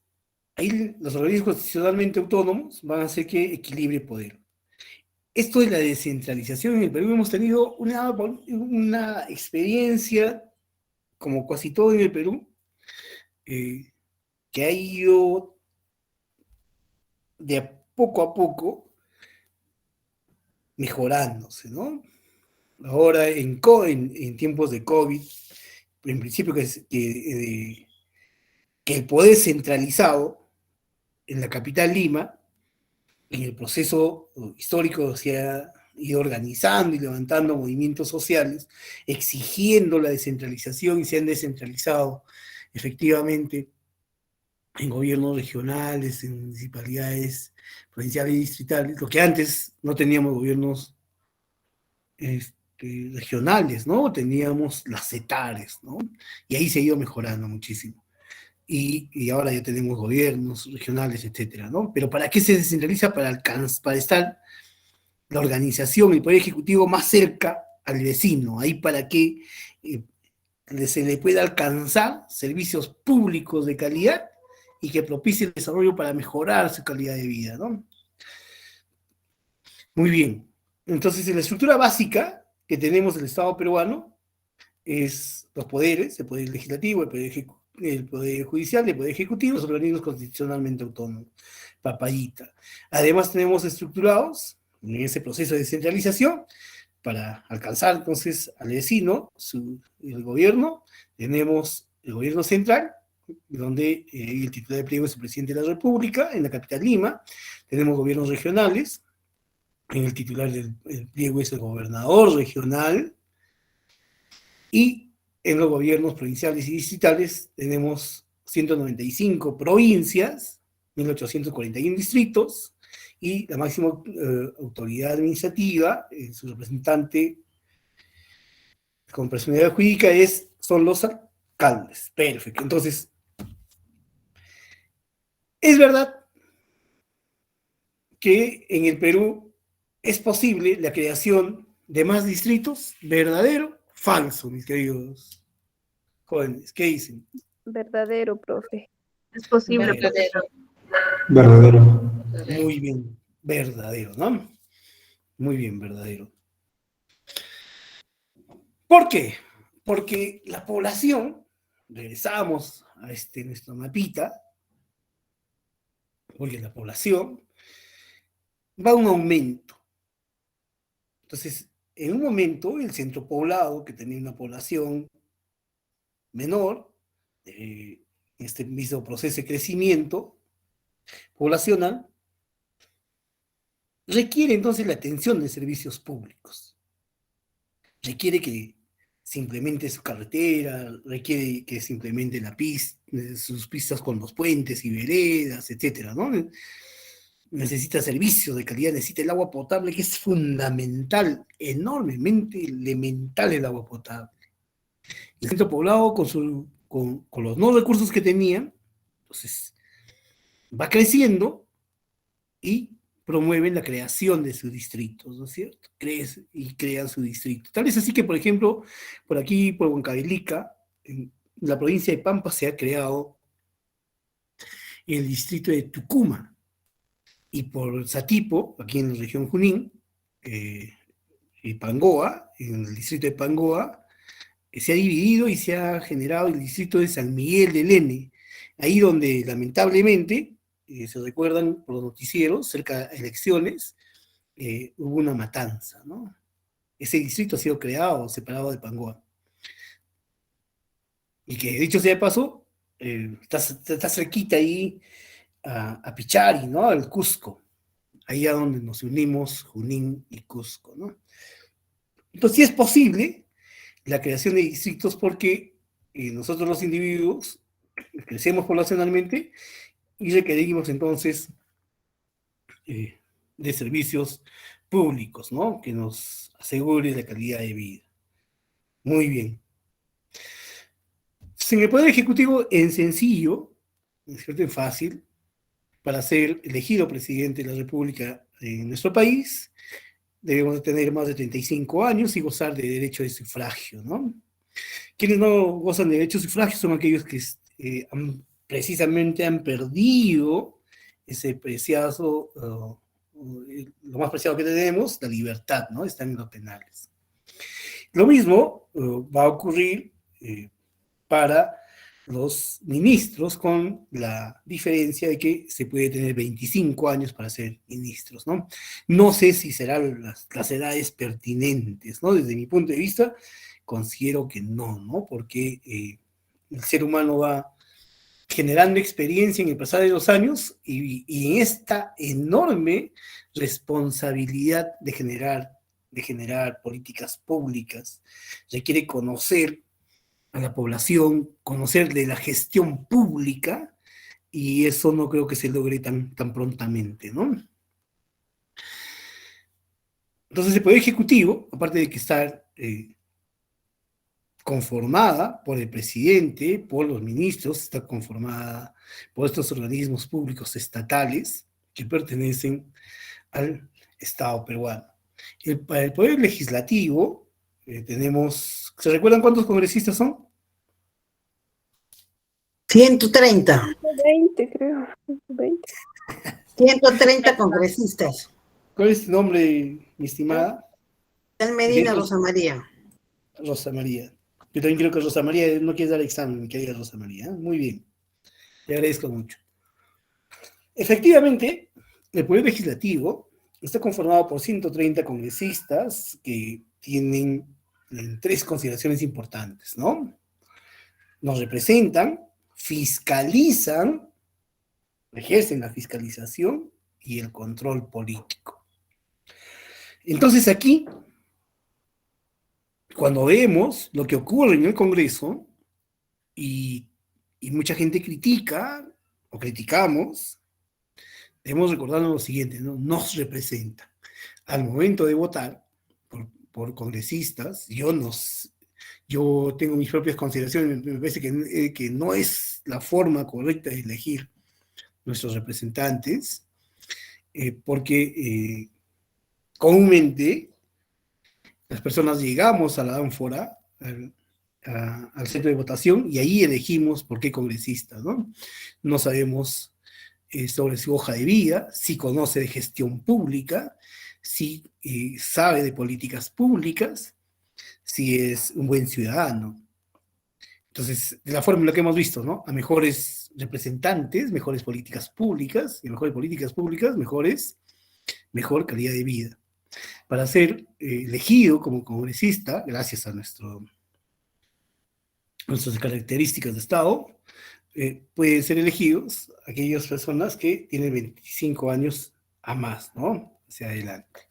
ahí los organismos constitucionalmente autónomos van a hacer que equilibre poder. Esto de la descentralización en el Perú, hemos tenido una experiencia, como casi todo en el Perú, que ha ido de poco a poco mejorándose, ¿no? Ahora, en tiempos de COVID, en principio que el poder centralizado en la capital Lima, en el proceso histórico se ha ido organizando y levantando movimientos sociales, exigiendo la descentralización, y se han descentralizado efectivamente en gobiernos regionales, en municipalidades provinciales y distritales, lo que antes no teníamos gobiernos regionales, ¿no? Teníamos las CETARES, ¿no? Y ahí se ha ido mejorando muchísimo. Y ahora ya tenemos gobiernos regionales, etcétera, ¿no? Pero ¿para qué se descentraliza? Para estar la organización, el poder ejecutivo más cerca al vecino, ahí para que se le pueda alcanzar servicios públicos de calidad y que propicie el desarrollo para mejorar su calidad de vida, ¿no? Muy bien. Entonces, en la estructura básica que tenemos del Estado peruano es los poderes, el poder legislativo, el poder judicial, el poder ejecutivo, los organismos constitucionalmente autónomos, papayita. Además tenemos estructurados en ese proceso de descentralización para alcanzar entonces al vecino, el gobierno. Tenemos el gobierno central, donde el titular de pliego es el presidente de la República, en la capital Lima. Tenemos gobiernos regionales, en el titular del pliego es el gobernador regional, y en los gobiernos provinciales y distritales tenemos 195 provincias, 1841 distritos, y la máxima autoridad administrativa, su representante con personalidad jurídica son los alcaldes. Perfecto. Entonces, es verdad que en el Perú es posible la creación de más distritos. ¿Verdadero? Falso, mis queridos jóvenes. ¿Qué dicen? Verdadero, profe. Es posible, Verdadero. Verdadero. Muy bien, verdadero, ¿no? Muy bien, verdadero. ¿Por qué? Porque la población, regresamos a nuestro mapita, porque la población va a un aumento. Entonces, en un momento, el centro poblado, que tenía una población menor, este mismo proceso de crecimiento poblacional, requiere entonces la atención de servicios públicos. Requiere que se implemente su carretera, requiere que se implemente sus pistas con los puentes y veredas, etcétera, ¿no? Necesita servicios de calidad, necesita el agua potable, que es fundamental, enormemente elemental el agua potable. El centro poblado, con los no recursos que tenía, entonces va creciendo y promueven la creación de sus distritos, ¿no es cierto? Crean su distrito. Tal vez así que, por ejemplo, por aquí, por Huancavelica, en la provincia de Pampa, se ha creado el distrito de Tucumán. Y por Satipo, aquí en la región Junín, y Pangoa, en el distrito de Pangoa, se ha dividido y se ha generado el distrito de San Miguel del Ene, ahí donde lamentablemente, se recuerdan por los noticieros, cerca de elecciones, hubo una matanza, ¿no? Ese distrito ha sido creado, separado de Pangoa. Y que, dicho sea de paso, está cerquita ahí a Pichari, ¿no? Al Cusco. allá donde nos unimos Junín y Cusco, ¿no? Entonces sí es posible la creación de distritos porque nosotros los individuos crecemos poblacionalmente y requerimos entonces de servicios públicos, ¿no? Que nos asegure la calidad de vida. Muy bien. En el Poder Ejecutivo, en sencillo, ¿no es cierto?, en fácil, para ser elegido presidente de la República en nuestro país, debemos de tener más de 35 años y gozar de derecho de sufragio, ¿no? Quienes no gozan de derecho de sufragio son aquellos que precisamente han perdido ese preciado, lo más preciado que tenemos, la libertad, ¿no? Están en los penales. Lo mismo va a ocurrir para los ministros, con la diferencia de que se puede tener 25 años para ser ministros, ¿no? No sé si serán las edades pertinentes, ¿no? Desde mi punto de vista, considero que no, ¿no? Porque el ser humano va generando experiencia en el pasar de los años y en esta enorme responsabilidad de generar políticas públicas, requiere conocer a la población, conocer de la gestión pública, y eso no creo que se logre tan prontamente, ¿no? Entonces el Poder Ejecutivo, aparte de que está conformada por el presidente, por los ministros, está conformada por estos organismos públicos estatales que pertenecen al Estado peruano. Para el Poder Legislativo tenemos, ¿se recuerdan cuántos congresistas son? 130. 20, creo. 20. 130 congresistas. ¿Cuál es tu nombre, mi estimada? Medina Rosa María. Rosa María. Yo también creo que Rosa María no quiere dar examen, que diga Rosa María. Muy bien. Le agradezco mucho. Efectivamente, el Poder Legislativo está conformado por 130 congresistas que tienen tres consideraciones importantes, ¿no? Nos representan, fiscalizan, ejercen la fiscalización y el control político. Entonces aquí, cuando vemos lo que ocurre en el Congreso y mucha gente critica o criticamos, debemos recordarnos lo siguiente, ¿no? Nos representa. Al momento de votar por congresistas, yo tengo mis propias consideraciones, me parece que no es la forma correcta de elegir nuestros representantes, porque comúnmente las personas llegamos a la ánfora, al centro de votación, y ahí elegimos por qué congresista, ¿no? No sabemos sobre su hoja de vida, si conoce de gestión pública, si sabe de políticas públicas, si es un buen ciudadano. Entonces, de la fórmula que hemos visto, ¿no? A mejores representantes, mejores políticas públicas, y mejores políticas públicas, mejor calidad de vida. Para ser elegido como congresista, gracias a nuestras características de Estado, pueden ser elegidos aquellas personas que tienen 25 años a más, ¿no? Hacia adelante.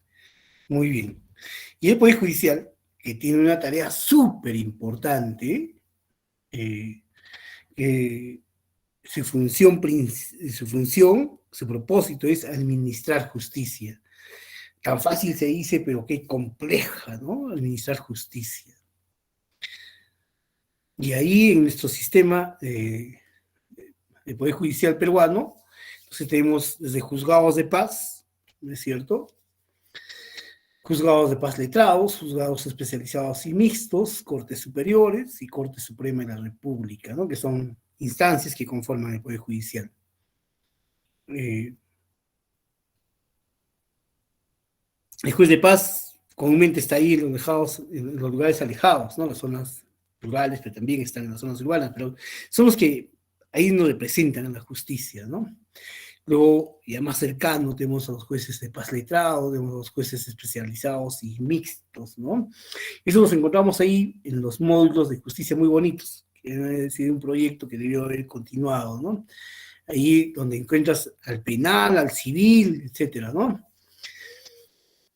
Muy bien. Y el Poder Judicial, que tiene una tarea súper importante, su propósito es administrar justicia. Tan fácil se dice, pero qué compleja, ¿no? Administrar justicia. Y ahí en nuestro sistema de Poder Judicial peruano, entonces tenemos desde juzgados de paz, ¿no es cierto? Juzgados de paz letrados, juzgados especializados y mixtos, cortes superiores y Corte Suprema de la República, ¿no? Que son instancias que conforman el Poder Judicial. El juez de paz comúnmente está ahí en los lugares alejados, ¿no? Las zonas rurales, pero también están en las zonas urbanas, pero son los que ahí nos representan a la justicia, ¿no? Luego, ya más cercano, tenemos a los jueces de paz letrados, tenemos a los jueces especializados y mixtos, ¿no? Eso nos encontramos ahí en los módulos de justicia muy bonitos, que ha sido un proyecto que debió haber continuado, ¿no? ahí donde encuentras al penal, al civil, etcétera, ¿no?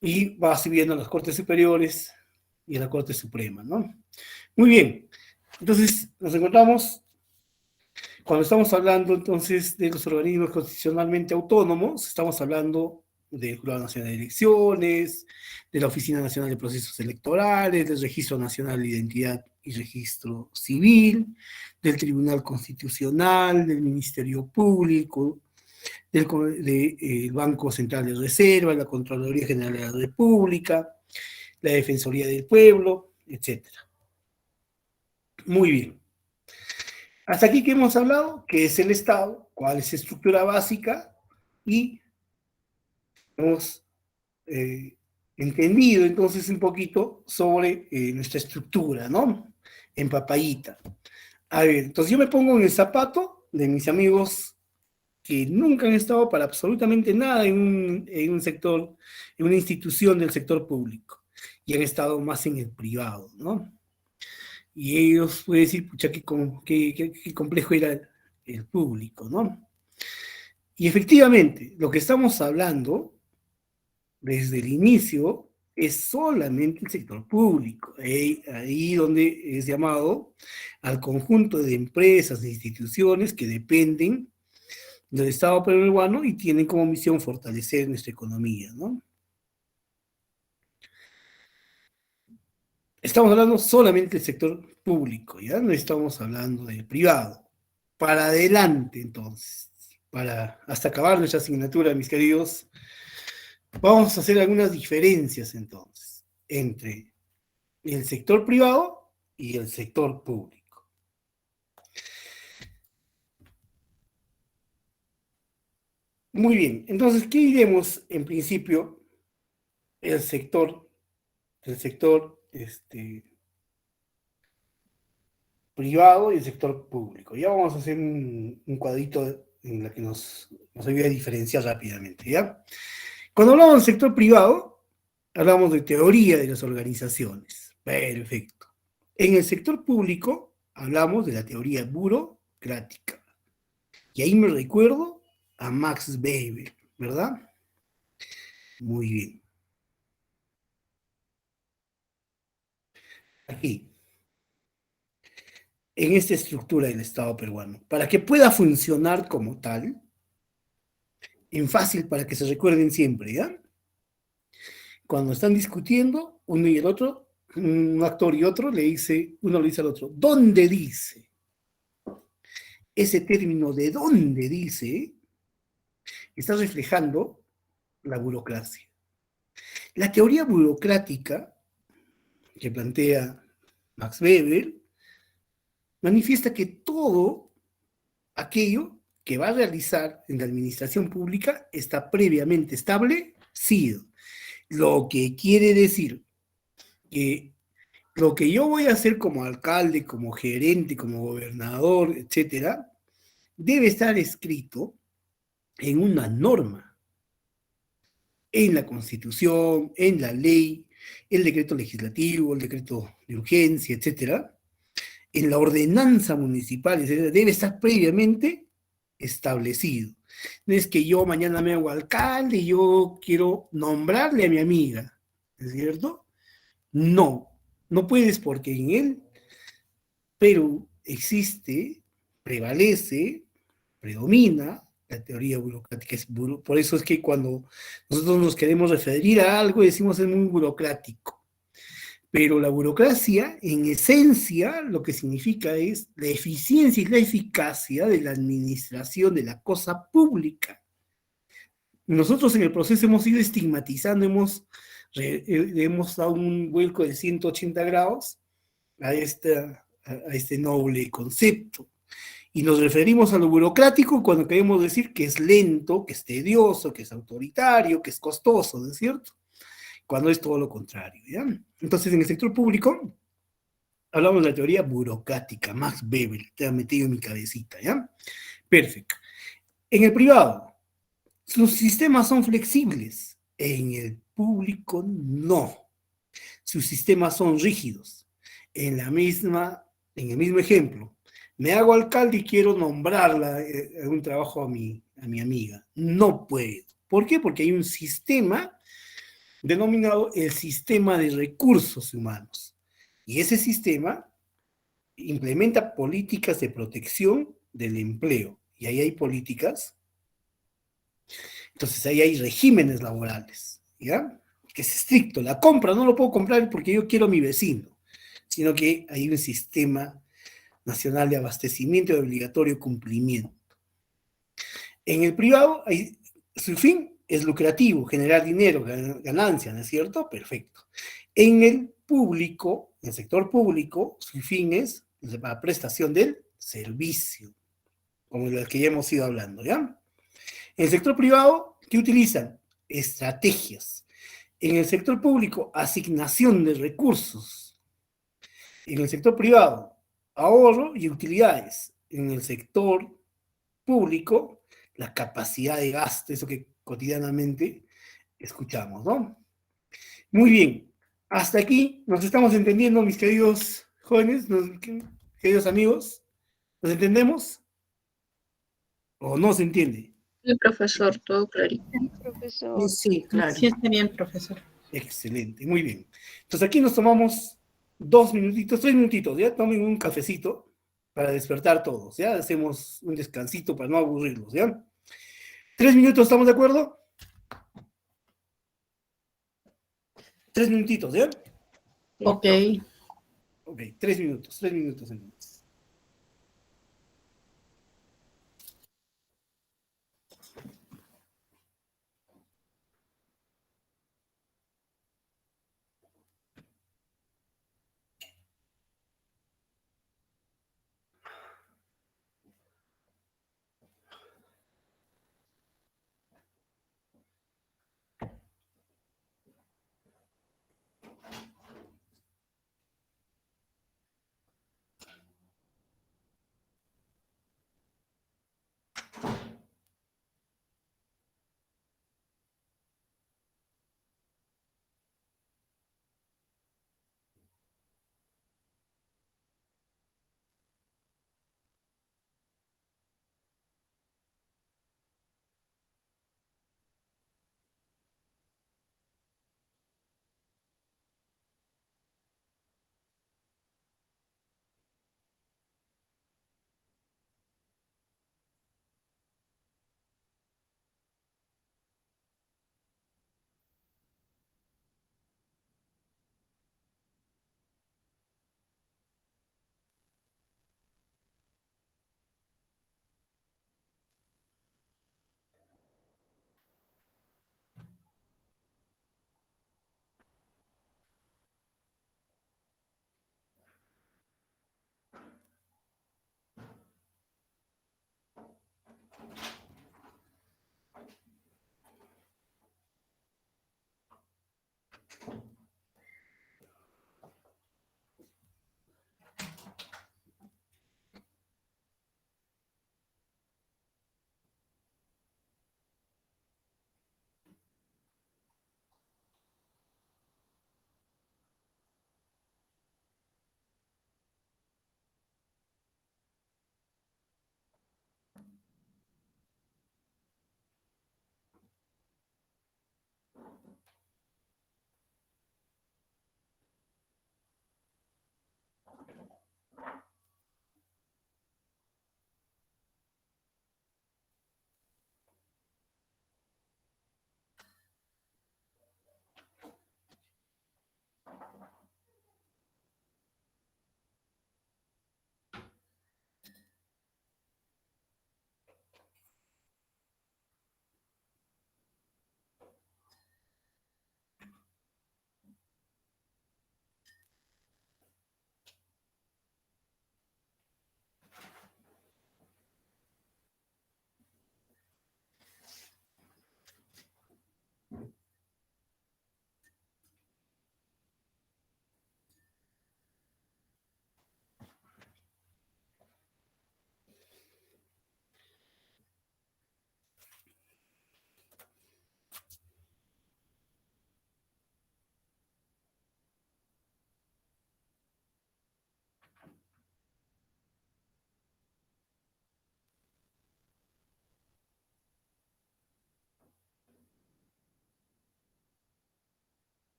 Y vas subiendo a las Cortes Superiores y a la Corte Suprema, ¿no? Muy bien, entonces nos encontramos, cuando estamos hablando entonces de los organismos constitucionalmente autónomos, estamos hablando del Jurado Nacional de Elecciones, de la Oficina Nacional de Procesos Electorales, del Registro Nacional de Identidad y Registro Civil, del Tribunal Constitucional, del Ministerio Público, del Banco Central de Reserva, la Contraloría General de la República, la Defensoría del Pueblo, etc. Muy bien. Hasta aquí que hemos hablado, qué es el Estado, cuál es su estructura básica, y hemos entendido entonces un poquito sobre nuestra estructura, ¿no? En papayita. A ver, entonces yo me pongo en el zapato de mis amigos que nunca han estado para absolutamente nada en un sector, en una institución del sector público, y han estado más en el privado, ¿no? Y ellos pueden decir, pucha, qué complejo era el público, ¿no? Y efectivamente, lo que estamos hablando desde el inicio es solamente el sector público, ahí donde es llamado al conjunto de empresas e instituciones que dependen del Estado peruano y tienen como misión fortalecer nuestra economía, ¿no? Estamos hablando solamente del sector público, ¿ya? No estamos hablando del privado. Para adelante, entonces, hasta acabar nuestra asignatura, mis queridos, vamos a hacer algunas diferencias, entonces, entre el sector privado y el sector público. Muy bien, entonces, ¿qué diremos en principio el sector privado y el sector público? Ya vamos a hacer un cuadrito en el que nos ayude a diferenciar rápidamente, ¿ya? Cuando hablamos del sector privado, hablamos de teoría de las organizaciones. Perfecto. En el sector público, hablamos de la teoría burocrática. Y ahí me recuerdo a Max Weber, ¿verdad? Muy bien. Aquí, en esta estructura del Estado peruano, para que pueda funcionar como tal, en fácil para que se recuerden siempre, ¿ya? Cuando están discutiendo, uno y el otro, un actor y otro, uno le dice al otro, ¿dónde dice? Ese término de dónde dice está reflejando la burocracia. La teoría burocrática que plantea Max Weber manifiesta que todo aquello que va a realizar en la administración pública está previamente establecido. Lo que quiere decir que lo que yo voy a hacer como alcalde, como gerente, como gobernador, etcétera, debe estar escrito en una norma, en la Constitución, en la ley, el decreto legislativo, el decreto de urgencia, etcétera, en la ordenanza municipal, etcétera, debe estar previamente establecido. No es que yo mañana me hago alcalde y yo quiero nombrarle a mi amiga, ¿es cierto? No, no puedes, porque en él Perú existe, prevalece, predomina la teoría burocrática. Por eso es que cuando nosotros nos queremos referir a algo decimos es muy burocrático. Pero la burocracia, en esencia, lo que significa es la eficiencia y la eficacia de la administración de la cosa pública. Nosotros en el proceso hemos ido estigmatizando, hemos dado un vuelco de 180 grados a este noble concepto. Y nos referimos a lo burocrático cuando queremos decir que es lento, que es tedioso, que es autoritario, que es costoso, ¿no es cierto? Cuando es todo lo contrario, ¿ya? Entonces, en el sector público, hablamos de la teoría burocrática, Max Weber, te ha metido en mi cabecita, ¿ya? Perfecto. En el privado, sus sistemas son flexibles, en el público no. Sus sistemas son rígidos. En el mismo ejemplo, Me hago alcalde y quiero nombrarla en un trabajo a mi amiga. No puedo. ¿Por qué? Porque hay un sistema denominado el sistema de recursos humanos. Y ese sistema implementa políticas de protección del empleo. Y ahí hay políticas. Entonces ahí hay regímenes laborales, ¿ya? Que es estricto. La compra no lo puedo comprar porque yo quiero a mi vecino, sino que hay un sistema nacional de abastecimiento de obligatorio cumplimiento. En el privado, su fin es lucrativo, generar dinero, ganancia, ¿no es cierto? Perfecto. En el público, en el sector público, su fin es la prestación del servicio, como el que ya hemos ido hablando, ¿ya? En el sector privado, ¿qué utilizan? Estrategias. En el sector público, asignación de recursos. En el sector privado, ahorro y utilidades. En el sector público, la capacidad de gasto, eso que cotidianamente escuchamos, ¿no? Muy bien, hasta aquí nos estamos entendiendo, mis queridos jóvenes, queridos amigos, ¿nos entendemos? ¿O no se entiende? Sí, profesor, todo clarito. Profesor. Sí, claro. Sí, está bien, profesor. Excelente, muy bien. Entonces aquí nos tomamos 2 minutitos, 3 minutitos, ¿ya? Tomen un cafecito para despertar todos, ¿ya? Hacemos un descansito para no aburrirlos, ¿ya? 3 minutos, ¿estamos de acuerdo? 3 minutitos, ¿ya? Ok. Ok, 3 minutos, 3 minutos entonces.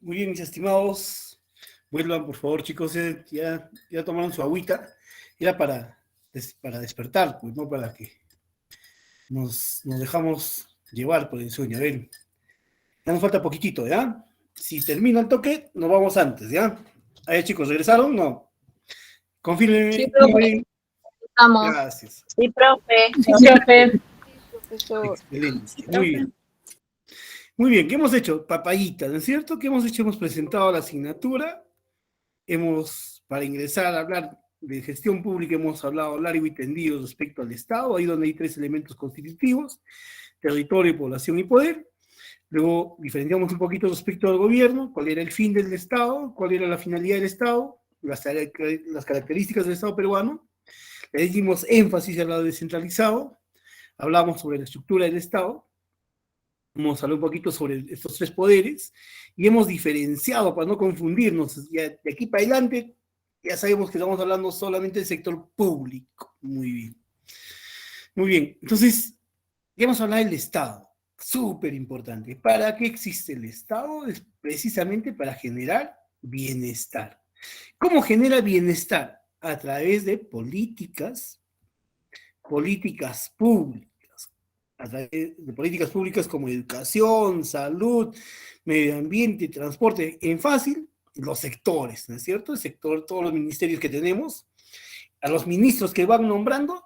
Muy bien, mis estimados. Vuelvan, por favor, chicos. Ya tomaron su agüita. Era para despertar, pues, no para que nos dejamos llevar por el sueño. A ver, ya nos falta poquitito, ¿ya? Si termina el toque, nos vamos antes, ¿ya? Ahí, chicos, ¿regresaron? No. Confírmenme. Sí, profe. Estamos. Gracias. Sí, profe. Sí, profe. Profesor. Excelente. Muy bien. Muy bien, ¿qué hemos hecho? Papayita, ¿no es cierto? ¿Qué hemos hecho? Hemos presentado la asignatura. Para ingresar a hablar de gestión pública, hemos hablado largo y tendido respecto al Estado, ahí donde hay 3 elementos constitutivos: territorio, población y poder. Luego diferenciamos un poquito respecto al gobierno, cuál era el fin del Estado, cuál era la finalidad del Estado, las características del Estado peruano. Le dimos énfasis al lado descentralizado, hablamos sobre la estructura del Estado, hemos hablado un poquito sobre estos 3 poderes, y hemos diferenciado para no confundirnos. Ya, de aquí para adelante ya sabemos que estamos hablando solamente del sector público. Muy bien. Muy bien, entonces, ya hemos hablado del Estado. Súper importante. ¿Para qué existe el Estado? Es precisamente para generar bienestar. ¿Cómo genera bienestar? A través de políticas públicas, a través de políticas públicas como educación, salud, medio ambiente, transporte, en fácil, los sectores, ¿no es cierto? El sector, todos los ministerios que tenemos, a los ministros que van nombrando,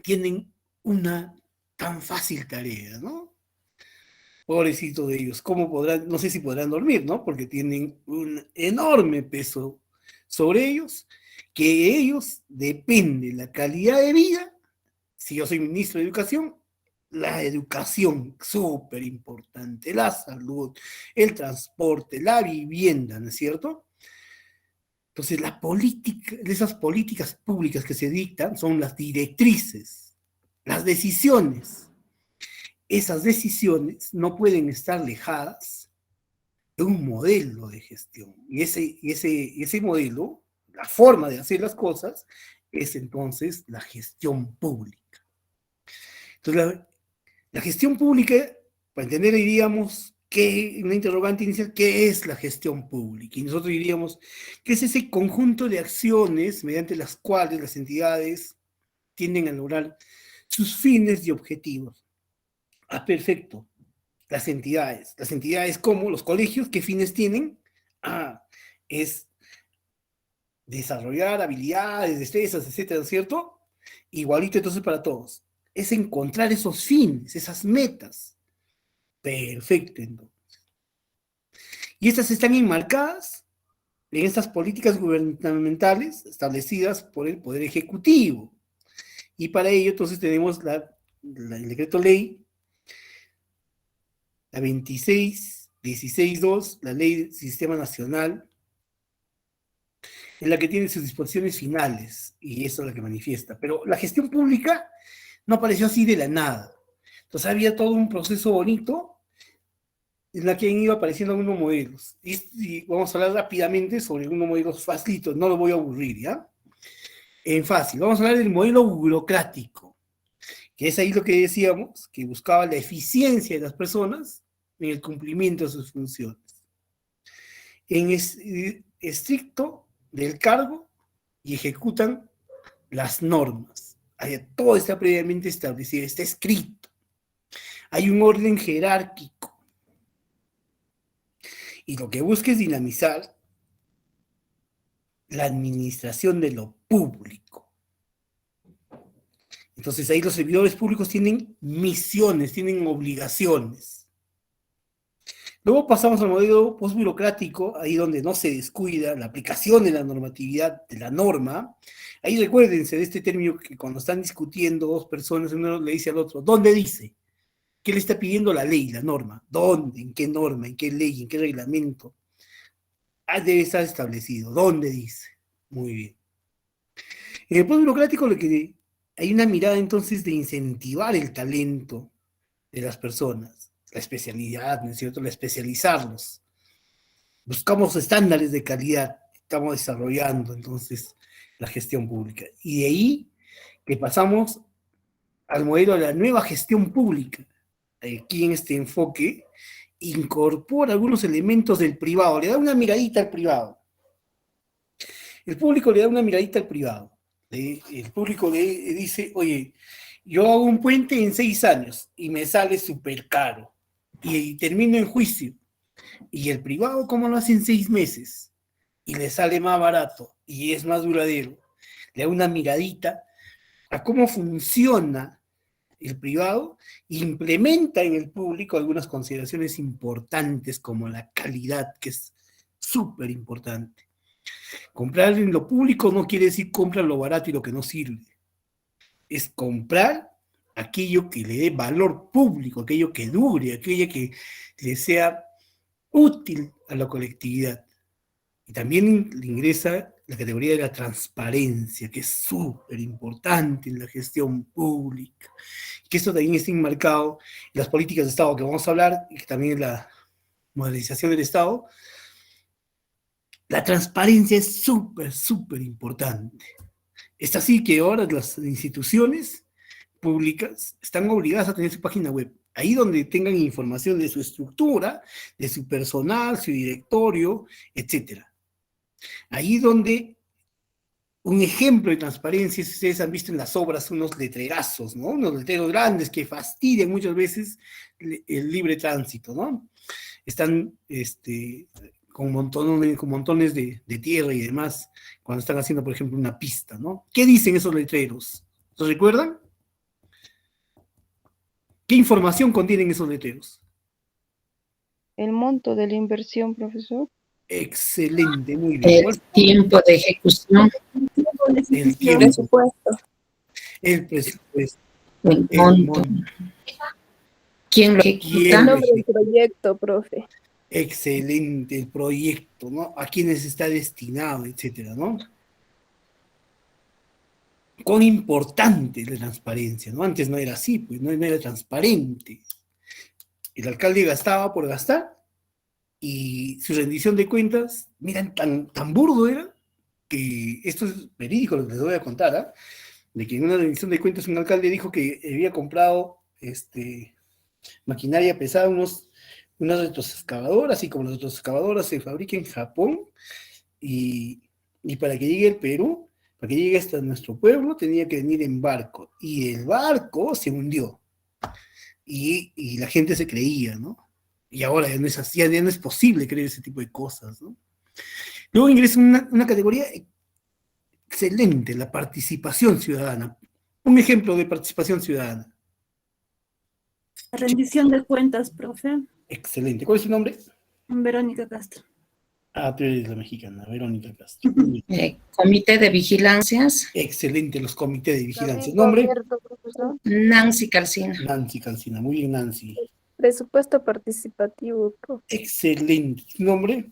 tienen una tan fácil tarea, ¿no? Pobrecito de ellos, ¿cómo podrán? No sé si podrán dormir, ¿no? Porque tienen un enorme peso sobre ellos, que ellos depende la calidad de vida. Si yo soy ministro de Educación, la educación, súper importante, la salud, el transporte, la vivienda, ¿no es cierto? Entonces, esas políticas públicas que se dictan son las directrices, las decisiones. Esas decisiones no pueden estar alejadas de un modelo de gestión. Y ese modelo, la forma de hacer las cosas, es entonces la gestión pública. Entonces, la gestión pública, para entender, diríamos, una interrogante inicial, ¿qué es la gestión pública? Y nosotros diríamos que es ese conjunto de acciones mediante las cuales las entidades tienden a lograr sus fines y objetivos. Ah, perfecto. Las entidades como los colegios, ¿qué fines tienen? Es desarrollar habilidades, destrezas, etcétera, ¿cierto? Igualito entonces para todos. Es encontrar esos fines, esas metas. Perfecto, entonces. Y estas están enmarcadas en estas políticas gubernamentales establecidas por el Poder Ejecutivo. Y para ello, entonces, tenemos el decreto ley, la 26.16.2, la ley del Sistema Nacional, en la que tiene sus disposiciones finales, y eso es lo que manifiesta. Pero la gestión pública no apareció así de la nada. Entonces había todo un proceso bonito en la que han ido apareciendo algunos modelos. Y vamos a hablar rápidamente sobre algunos modelos facilitos, no lo voy a aburrir, ¿ya? En fácil, vamos a hablar del modelo burocrático, que es ahí lo que decíamos, que buscaba la eficiencia de las personas en el cumplimiento de sus funciones. En estricto del cargo y ejecutan las normas. Todo está previamente establecido, está escrito. Hay un orden jerárquico. Y lo que busca es dinamizar la administración de lo público. Entonces ahí los servidores públicos tienen misiones, tienen obligaciones. Luego pasamos al modelo postburocrático, ahí donde no se descuida la aplicación de la normatividad, de la norma. Ahí recuérdense de este término que cuando están discutiendo dos personas, uno le dice al otro, ¿dónde dice? ¿Qué le está pidiendo la ley, la norma? ¿Dónde? ¿En qué norma? ¿En qué ley? ¿En qué reglamento? Debe estar establecido. ¿Dónde dice? Muy bien. En el postburocrático hay una mirada entonces de incentivar el talento de las personas. La especialidad, ¿no es cierto? La especializarlos. Buscamos estándares de calidad, estamos desarrollando entonces la gestión pública. Y de ahí que pasamos al modelo de la nueva gestión pública. Aquí en este enfoque incorpora algunos elementos del privado, le da una miradita al privado. El público le da una miradita al privado. El público le dice, oye, yo hago un puente en 6 años y me sale súper caro y termino en juicio. Y el privado, ¿cómo lo hace en 6 meses? Y le sale más barato y es más duradero. Le da una miradita a cómo funciona el privado, implementa en el público algunas consideraciones importantes como la calidad, que es súper importante. Comprar en lo público no quiere decir comprar lo barato y lo que no sirve. Es comprar aquello que le dé valor público, aquello que dure, aquello que le sea útil a la colectividad. Y también le ingresa la categoría de la transparencia, que es súper importante en la gestión pública, que esto también está enmarcado en las políticas de Estado que vamos a hablar, y que también en la modernización del Estado. La transparencia es súper, súper importante. Es así que ahora las instituciones públicas están obligadas a tener su página web, ahí donde tengan información de su estructura, de su personal, su directorio, etc. Ahí donde un ejemplo de transparencia, si ustedes han visto en las obras unos letrerazos, ¿no? Unos letreros grandes que fastidian muchas veces el libre tránsito, ¿no? Están con montones de tierra y demás, cuando están haciendo, por ejemplo, una pista, ¿no? ¿Qué dicen esos letreros? ¿Los recuerdan? ¿Qué información contienen esos letreros? El monto de la inversión, profesor. Excelente, muy bien. El tiempo de ejecución. El tiempo. Presupuesto. El presupuesto. El El monto. monto. ¿Quién lo ¿Quién ejecuta? El nombre del proyecto, profe. Excelente, el proyecto, ¿no? A quiénes está destinado, etcétera, ¿no? Cuán importante es la transparencia, ¿no? Antes no era así, pues no era transparente. El alcalde gastaba por gastar y su rendición de cuentas, miren, tan burdo era, que esto es verídico lo que les voy a contar, ¿ah? De que en una rendición de cuentas un alcalde dijo que había comprado maquinaria pesada, unas retroexcavadoras, y como las retroexcavadoras se fabrican en Japón, y para que llegue al Perú, para que llegue hasta nuestro pueblo, tenía que venir en barco, y el barco se hundió, y la gente se creía, ¿no? Y ahora ya no es así, ya no es posible creer ese tipo de cosas, ¿no? Luego ingresa una categoría excelente, la participación ciudadana. Un ejemplo de participación ciudadana. La rendición de cuentas, profe. Excelente. ¿Cuál es su nombre? Verónica Castro. Ah, tú eres la mexicana, Verónica Castro. Comité de vigilancias. Excelente, los comités de vigilancia. También ¿Nombre? gobierno, profesor. Nancy Calcina. Nancy Calcina. Muy bien, Nancy. Presupuesto participativo, profe. Excelente. ¿Nombre?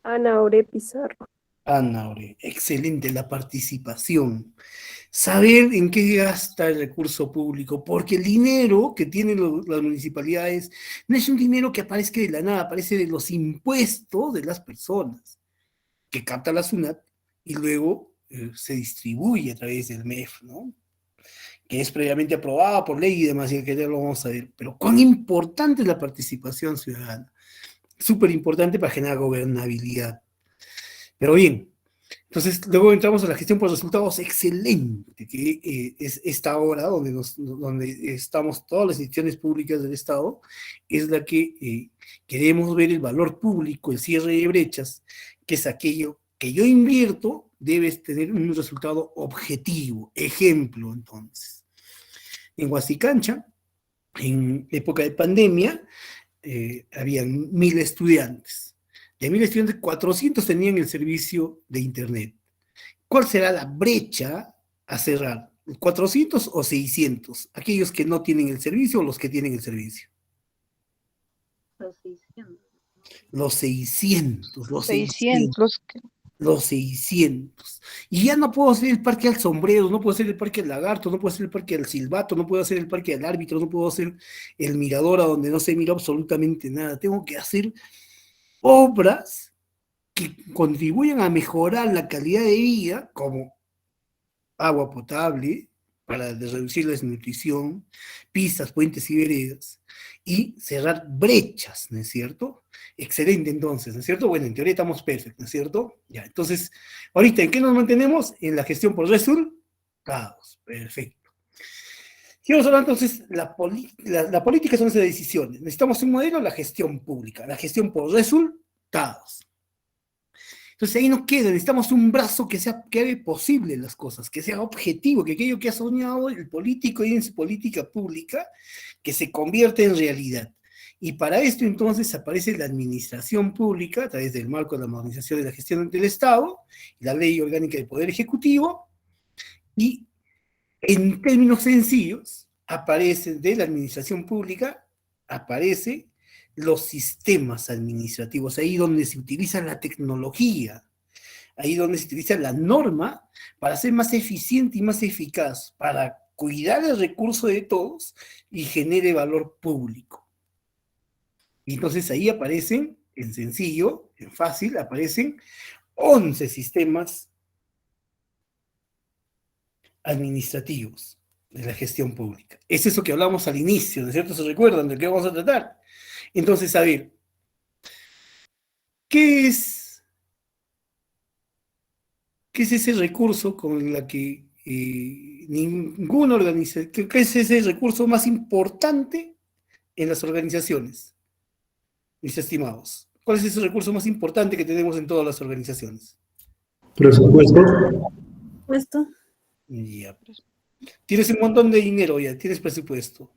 Ana Ore Pizarro. Ana Ore. Excelente, la participación. Saber en qué gasta el recurso público, porque el dinero que tienen las municipalidades no es un dinero que aparezca de la nada, aparece de los impuestos de las personas que capta la SUNAT y luego se distribuye a través del MEF, ¿no? Que es previamente aprobada por ley y demás, y que ya lo vamos a ver. Pero cuán importante es la participación ciudadana. Súper importante para generar gobernabilidad. Pero bien, entonces luego entramos a la gestión por resultados. Excelente, que es esta hora donde estamos todas las instituciones públicas del Estado, es la que queremos ver el valor público, el cierre de brechas, que es aquello que yo invierto, debes tener un resultado objetivo. Ejemplo, entonces, en Huasicancha, en época de pandemia, habían 1000 estudiantes. De 1000 estudiantes, 400 tenían el servicio de Internet. ¿Cuál será la brecha a cerrar? ¿400 o 600? Aquellos que no tienen el servicio o los que tienen el servicio. Los 600. Los 600, los 600. Los Los 600. Y ya no puedo hacer el parque al sombrero, no puedo hacer el parque al lagarto, no puedo hacer el parque al silbato, no puedo hacer el parque al árbitro, no puedo hacer el mirador a donde no se mira absolutamente nada. Tengo que hacer obras que contribuyan a mejorar la calidad de vida, como agua potable, para reducir la desnutrición, pistas, puentes y veredas, y cerrar brechas, ¿no es cierto? Excelente, entonces, ¿no es cierto? Bueno, en teoría estamos perfectos, ¿no es cierto? Ya, entonces, ahorita, ¿en qué nos mantenemos? En la gestión por resultados. Perfecto. Quiero hablar entonces, la política son esas decisiones. Necesitamos un modelo, la gestión pública, la gestión por resultados. Entonces ahí nos queda, necesitamos un brazo que haga posible las cosas, que sea objetivo, que aquello que ha soñado el político y en su política pública, que se convierta en realidad. Y para esto entonces aparece la administración pública a través del marco de la modernización de la gestión del Estado, la ley orgánica del Poder Ejecutivo, y en términos sencillos, aparece de la administración pública, aparece los sistemas administrativos, ahí donde se utiliza la tecnología, ahí donde se utiliza la norma para ser más eficiente y más eficaz, para cuidar el recurso de todos y genere valor público. Y entonces ahí aparecen, en sencillo, en fácil, aparecen 11 sistemas administrativos de la gestión pública. Es eso que hablamos al inicio, ¿no es cierto? ¿Se recuerdan de qué vamos a tratar? Entonces, a ver, ¿qué es ese recurso con la que ninguna organización, qué es ese recurso más importante en las organizaciones, mis estimados? ¿Cuál es ese recurso más importante que tenemos en todas las organizaciones? Presupuesto. Puesto. Ya. Tienes un montón de dinero ya, tienes presupuesto.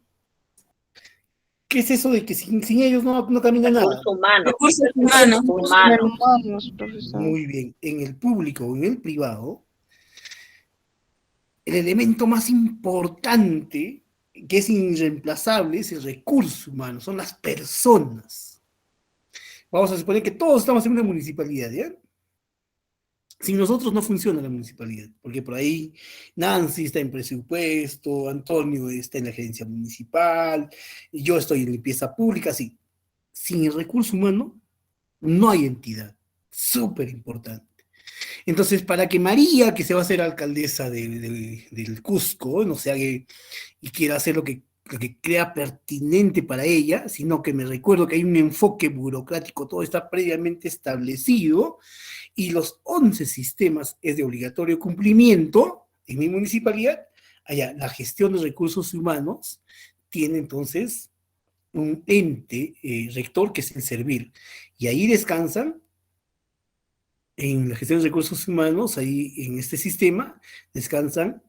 ¿Qué es eso de que sin ellos no camina nada? Recursos humanos. Muy bien. En el público o en el privado, el elemento más importante, que es irreemplazable, es el recurso humano, son las personas. Vamos a suponer que todos estamos en una municipalidad, ¿ya? Sin nosotros no funciona la municipalidad, porque por ahí Nancy está en presupuesto, Antonio está en la gerencia municipal, y yo estoy en limpieza pública, sí. Sin el recurso humano no hay entidad, súper importante. Entonces, para que María, que se va a hacer alcaldesa del Cusco, no se haga y quiera hacer lo que crea pertinente para ella, sino que me recuerdo que hay un enfoque burocrático, todo está previamente establecido, y los 11 sistemas es de obligatorio cumplimiento en mi municipalidad. Allá, la gestión de recursos humanos tiene entonces un ente rector que es el servir, y ahí descansan, en la gestión de recursos humanos, ahí en este sistema, descansan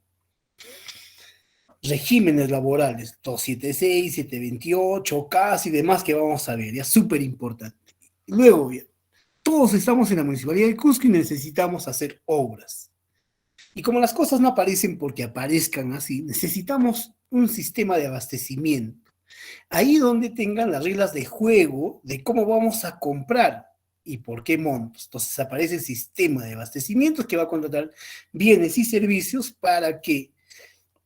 regímenes laborales, 276, 728, CAS y demás que vamos a ver, ya súper importante. Luego, bien, todos estamos en la Municipalidad de Cusco y necesitamos hacer obras. Y como las cosas no aparecen porque aparezcan así, necesitamos un sistema de abastecimiento. Ahí donde tengan las reglas de juego de cómo vamos a comprar y por qué montos. Entonces aparece el sistema de abastecimientos que va a contratar bienes y servicios para que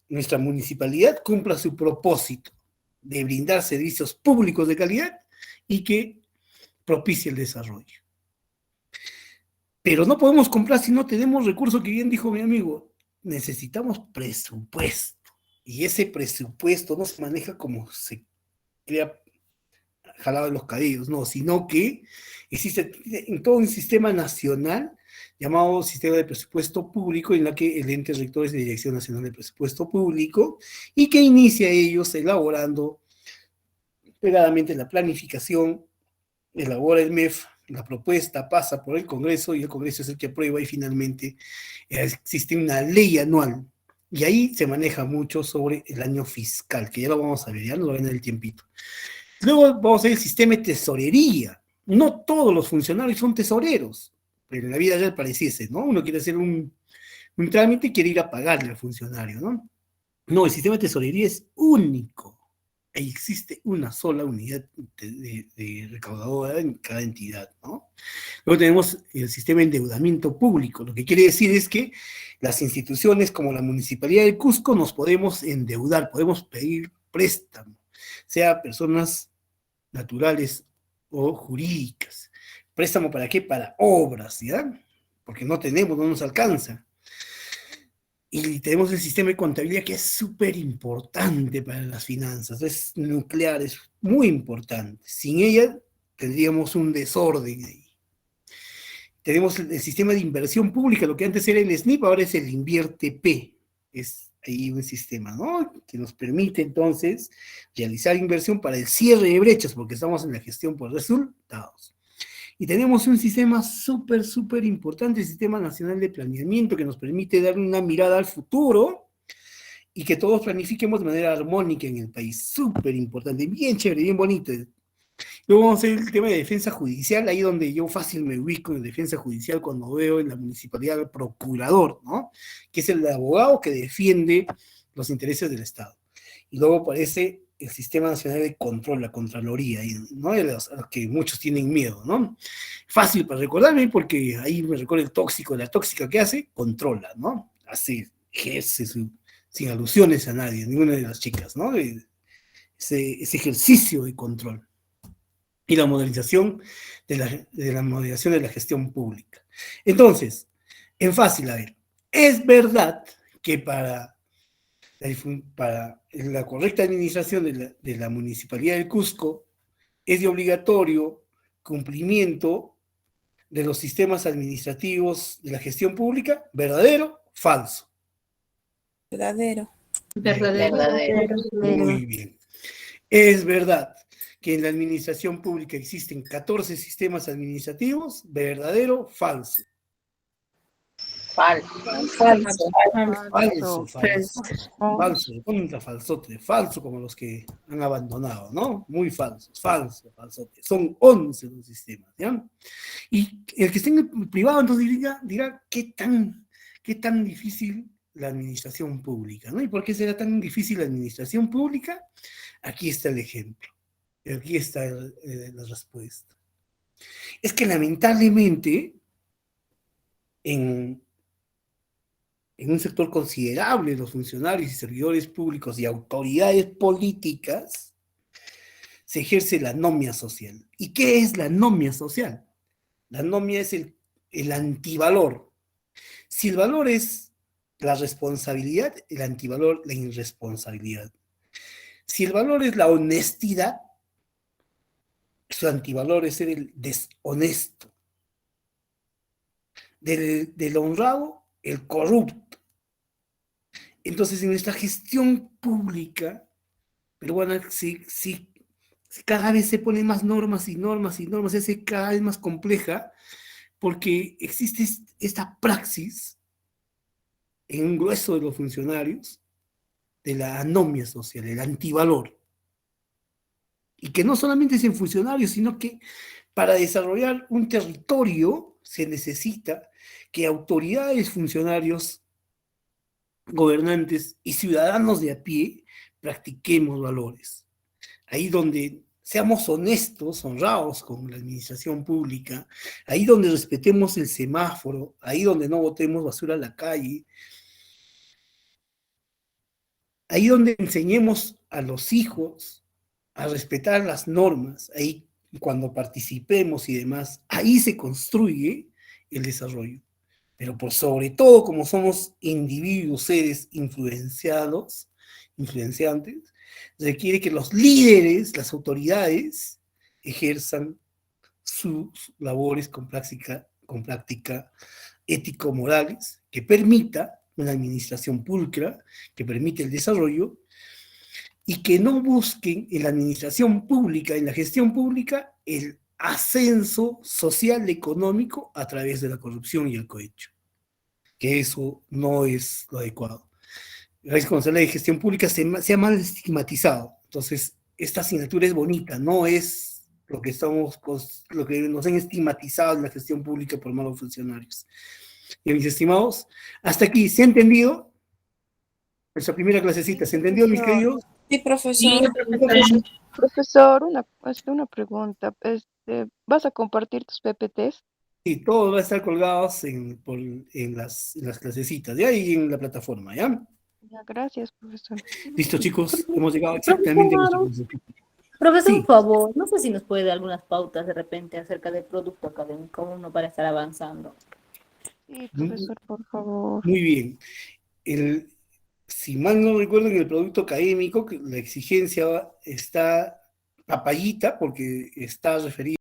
nuestra municipalidad cumpla su propósito de brindar servicios públicos de calidad y que propicie el desarrollo. Pero no podemos comprar si no tenemos recursos, que bien dijo mi amigo. Necesitamos presupuesto. Y ese presupuesto no se maneja como se crea jalado de los cabellos, no, sino que existe en todo un sistema nacional llamado Sistema de Presupuesto Público, en la que el ente rector es la Dirección Nacional de Presupuesto Público, y que inicia ellos elaborando pegadamente la planificación, elabora el MEF, la propuesta pasa por el Congreso, y el Congreso es el que aprueba, y finalmente existe una ley anual, y ahí se maneja mucho sobre el año fiscal, que ya lo vamos a ver, ya nos va a venir el tiempito. Luego vamos a ver el sistema de tesorería. No todos los funcionarios son tesoreros, pero en la vida real pareciese, ¿no? Uno quiere hacer un trámite y quiere ir a pagarle al funcionario, ¿no? No, el sistema de tesorería es único. Ahí existe una sola unidad de recaudadora en cada entidad, ¿no? Luego tenemos el sistema de endeudamiento público. Lo que quiere decir es que las instituciones como la Municipalidad de Cusco nos podemos endeudar, podemos pedir préstamo, sea personas naturales o jurídicas. ¿Préstamo para qué? Para obras, ¿ya? Porque no tenemos, no nos alcanza. Y tenemos el sistema de contabilidad que es súper importante para las finanzas, es nuclear, es muy importante. Sin ella tendríamos un desorden ahí. Tenemos el sistema de inversión pública, lo que antes era el SNIP, ahora es el InvierteP. Es ahí un sistema, ¿no? Que nos permite entonces realizar inversión para el cierre de brechas, porque estamos en la gestión por resultados. Y tenemos un sistema súper importante, el Sistema Nacional de Planeamiento, que nos permite dar una mirada al futuro y que todos planifiquemos de manera armónica en el país. Súper importante, bien chévere, bien bonito. Luego vamos a ver el tema de defensa judicial, ahí donde yo fácil me ubico en defensa judicial cuando veo en la municipalidad al procurador, ¿no? Que es el abogado que defiende los intereses del Estado. Y luego aparece el Sistema Nacional de Control, la Contraloría, ¿no? A los que muchos tienen miedo, ¿no? Fácil para recordarme, porque ahí me recuerda el tóxico, la tóxica que hace, controla, ¿no? Hace, ejerce sin alusiones a nadie, ninguna de las chicas, ¿no? Ese ejercicio de control. Y la modernización de la moderación de la gestión pública. Entonces, en fácil, a ver, es verdad que para la correcta administración de la Municipalidad del Cusco es de obligatorio cumplimiento de los sistemas administrativos de la gestión pública, ¿verdadero? Falso. Verdadero. Verdadero. Muy bien. Es verdad que en la administración pública existen 14 sistemas administrativos, ¿verdadero? Falso. Falso. Falso, contra falsote, falso como los que han abandonado, ¿no? Muy falsos, falsote. Son 11 los sistemas, ¿ya? Y el que esté en el privado entonces dirá ¿qué tan difícil la administración pública, ¿no? ¿Y por qué será tan difícil la administración pública? Aquí está el ejemplo, aquí está la respuesta. Es que lamentablemente en un sector considerable de los funcionarios y servidores públicos y autoridades políticas, se ejerce la anomia social. ¿Y qué es la anomia social? La anomia es el antivalor. Si el valor es la responsabilidad, el antivalor, la irresponsabilidad. Si el valor es la honestidad, su antivalor es ser el deshonesto. Del honrado, el corrupto. Entonces, en nuestra gestión pública peruana, sí, cada vez se ponen más normas y normas, se hace cada vez más compleja, porque existe esta praxis en un grueso de los funcionarios de la anomia social, el antivalor. Y que no solamente es en funcionarios, sino que para desarrollar un territorio se necesita que autoridades, funcionarios, gobernantes y ciudadanos de a pie practiquemos valores. Ahí donde seamos honestos, honrados con la administración pública, ahí donde respetemos el semáforo, ahí donde no botemos basura a la calle, ahí donde enseñemos a los hijos a respetar las normas, ahí cuando participemos y demás, ahí se construye el desarrollo. Pero por sobre todo, como somos individuos, seres influenciantes, requiere que los líderes, las autoridades, ejerzan sus labores con práctica ético-morales, que permita una administración pulcra, que permite el desarrollo, y que no busquen en la administración pública, en la gestión pública, el ascenso social económico a través de la corrupción y el cohecho. Que eso no es lo adecuado. Cuando se habla de gestión pública se ha mal estigmatizado. Entonces, esta asignatura es bonita, no es lo que nos han estigmatizado en la gestión pública por malos funcionarios. Y mis estimados, hasta aquí, ¿se ha entendido? Nuestra primera clasecita, ¿se entendió, mis queridos? Sí, profesor. Profesor, una pregunta. ¿Vas a compartir tus PPTs? Sí, todos van a estar colgados en las clasecitas, ¿ya? Y en la plataforma, ¿ya? Ya, gracias, profesor. Listo, chicos, hemos llegado exactamente a nuestro concepto. Profesor, Sí. por favor, no sé si nos puede dar algunas pautas de repente acerca del producto académico, uno para estar avanzando. Sí, profesor, por favor. Muy bien. si mal no recuerdo, en el producto académico, que la exigencia está papayita, porque está referida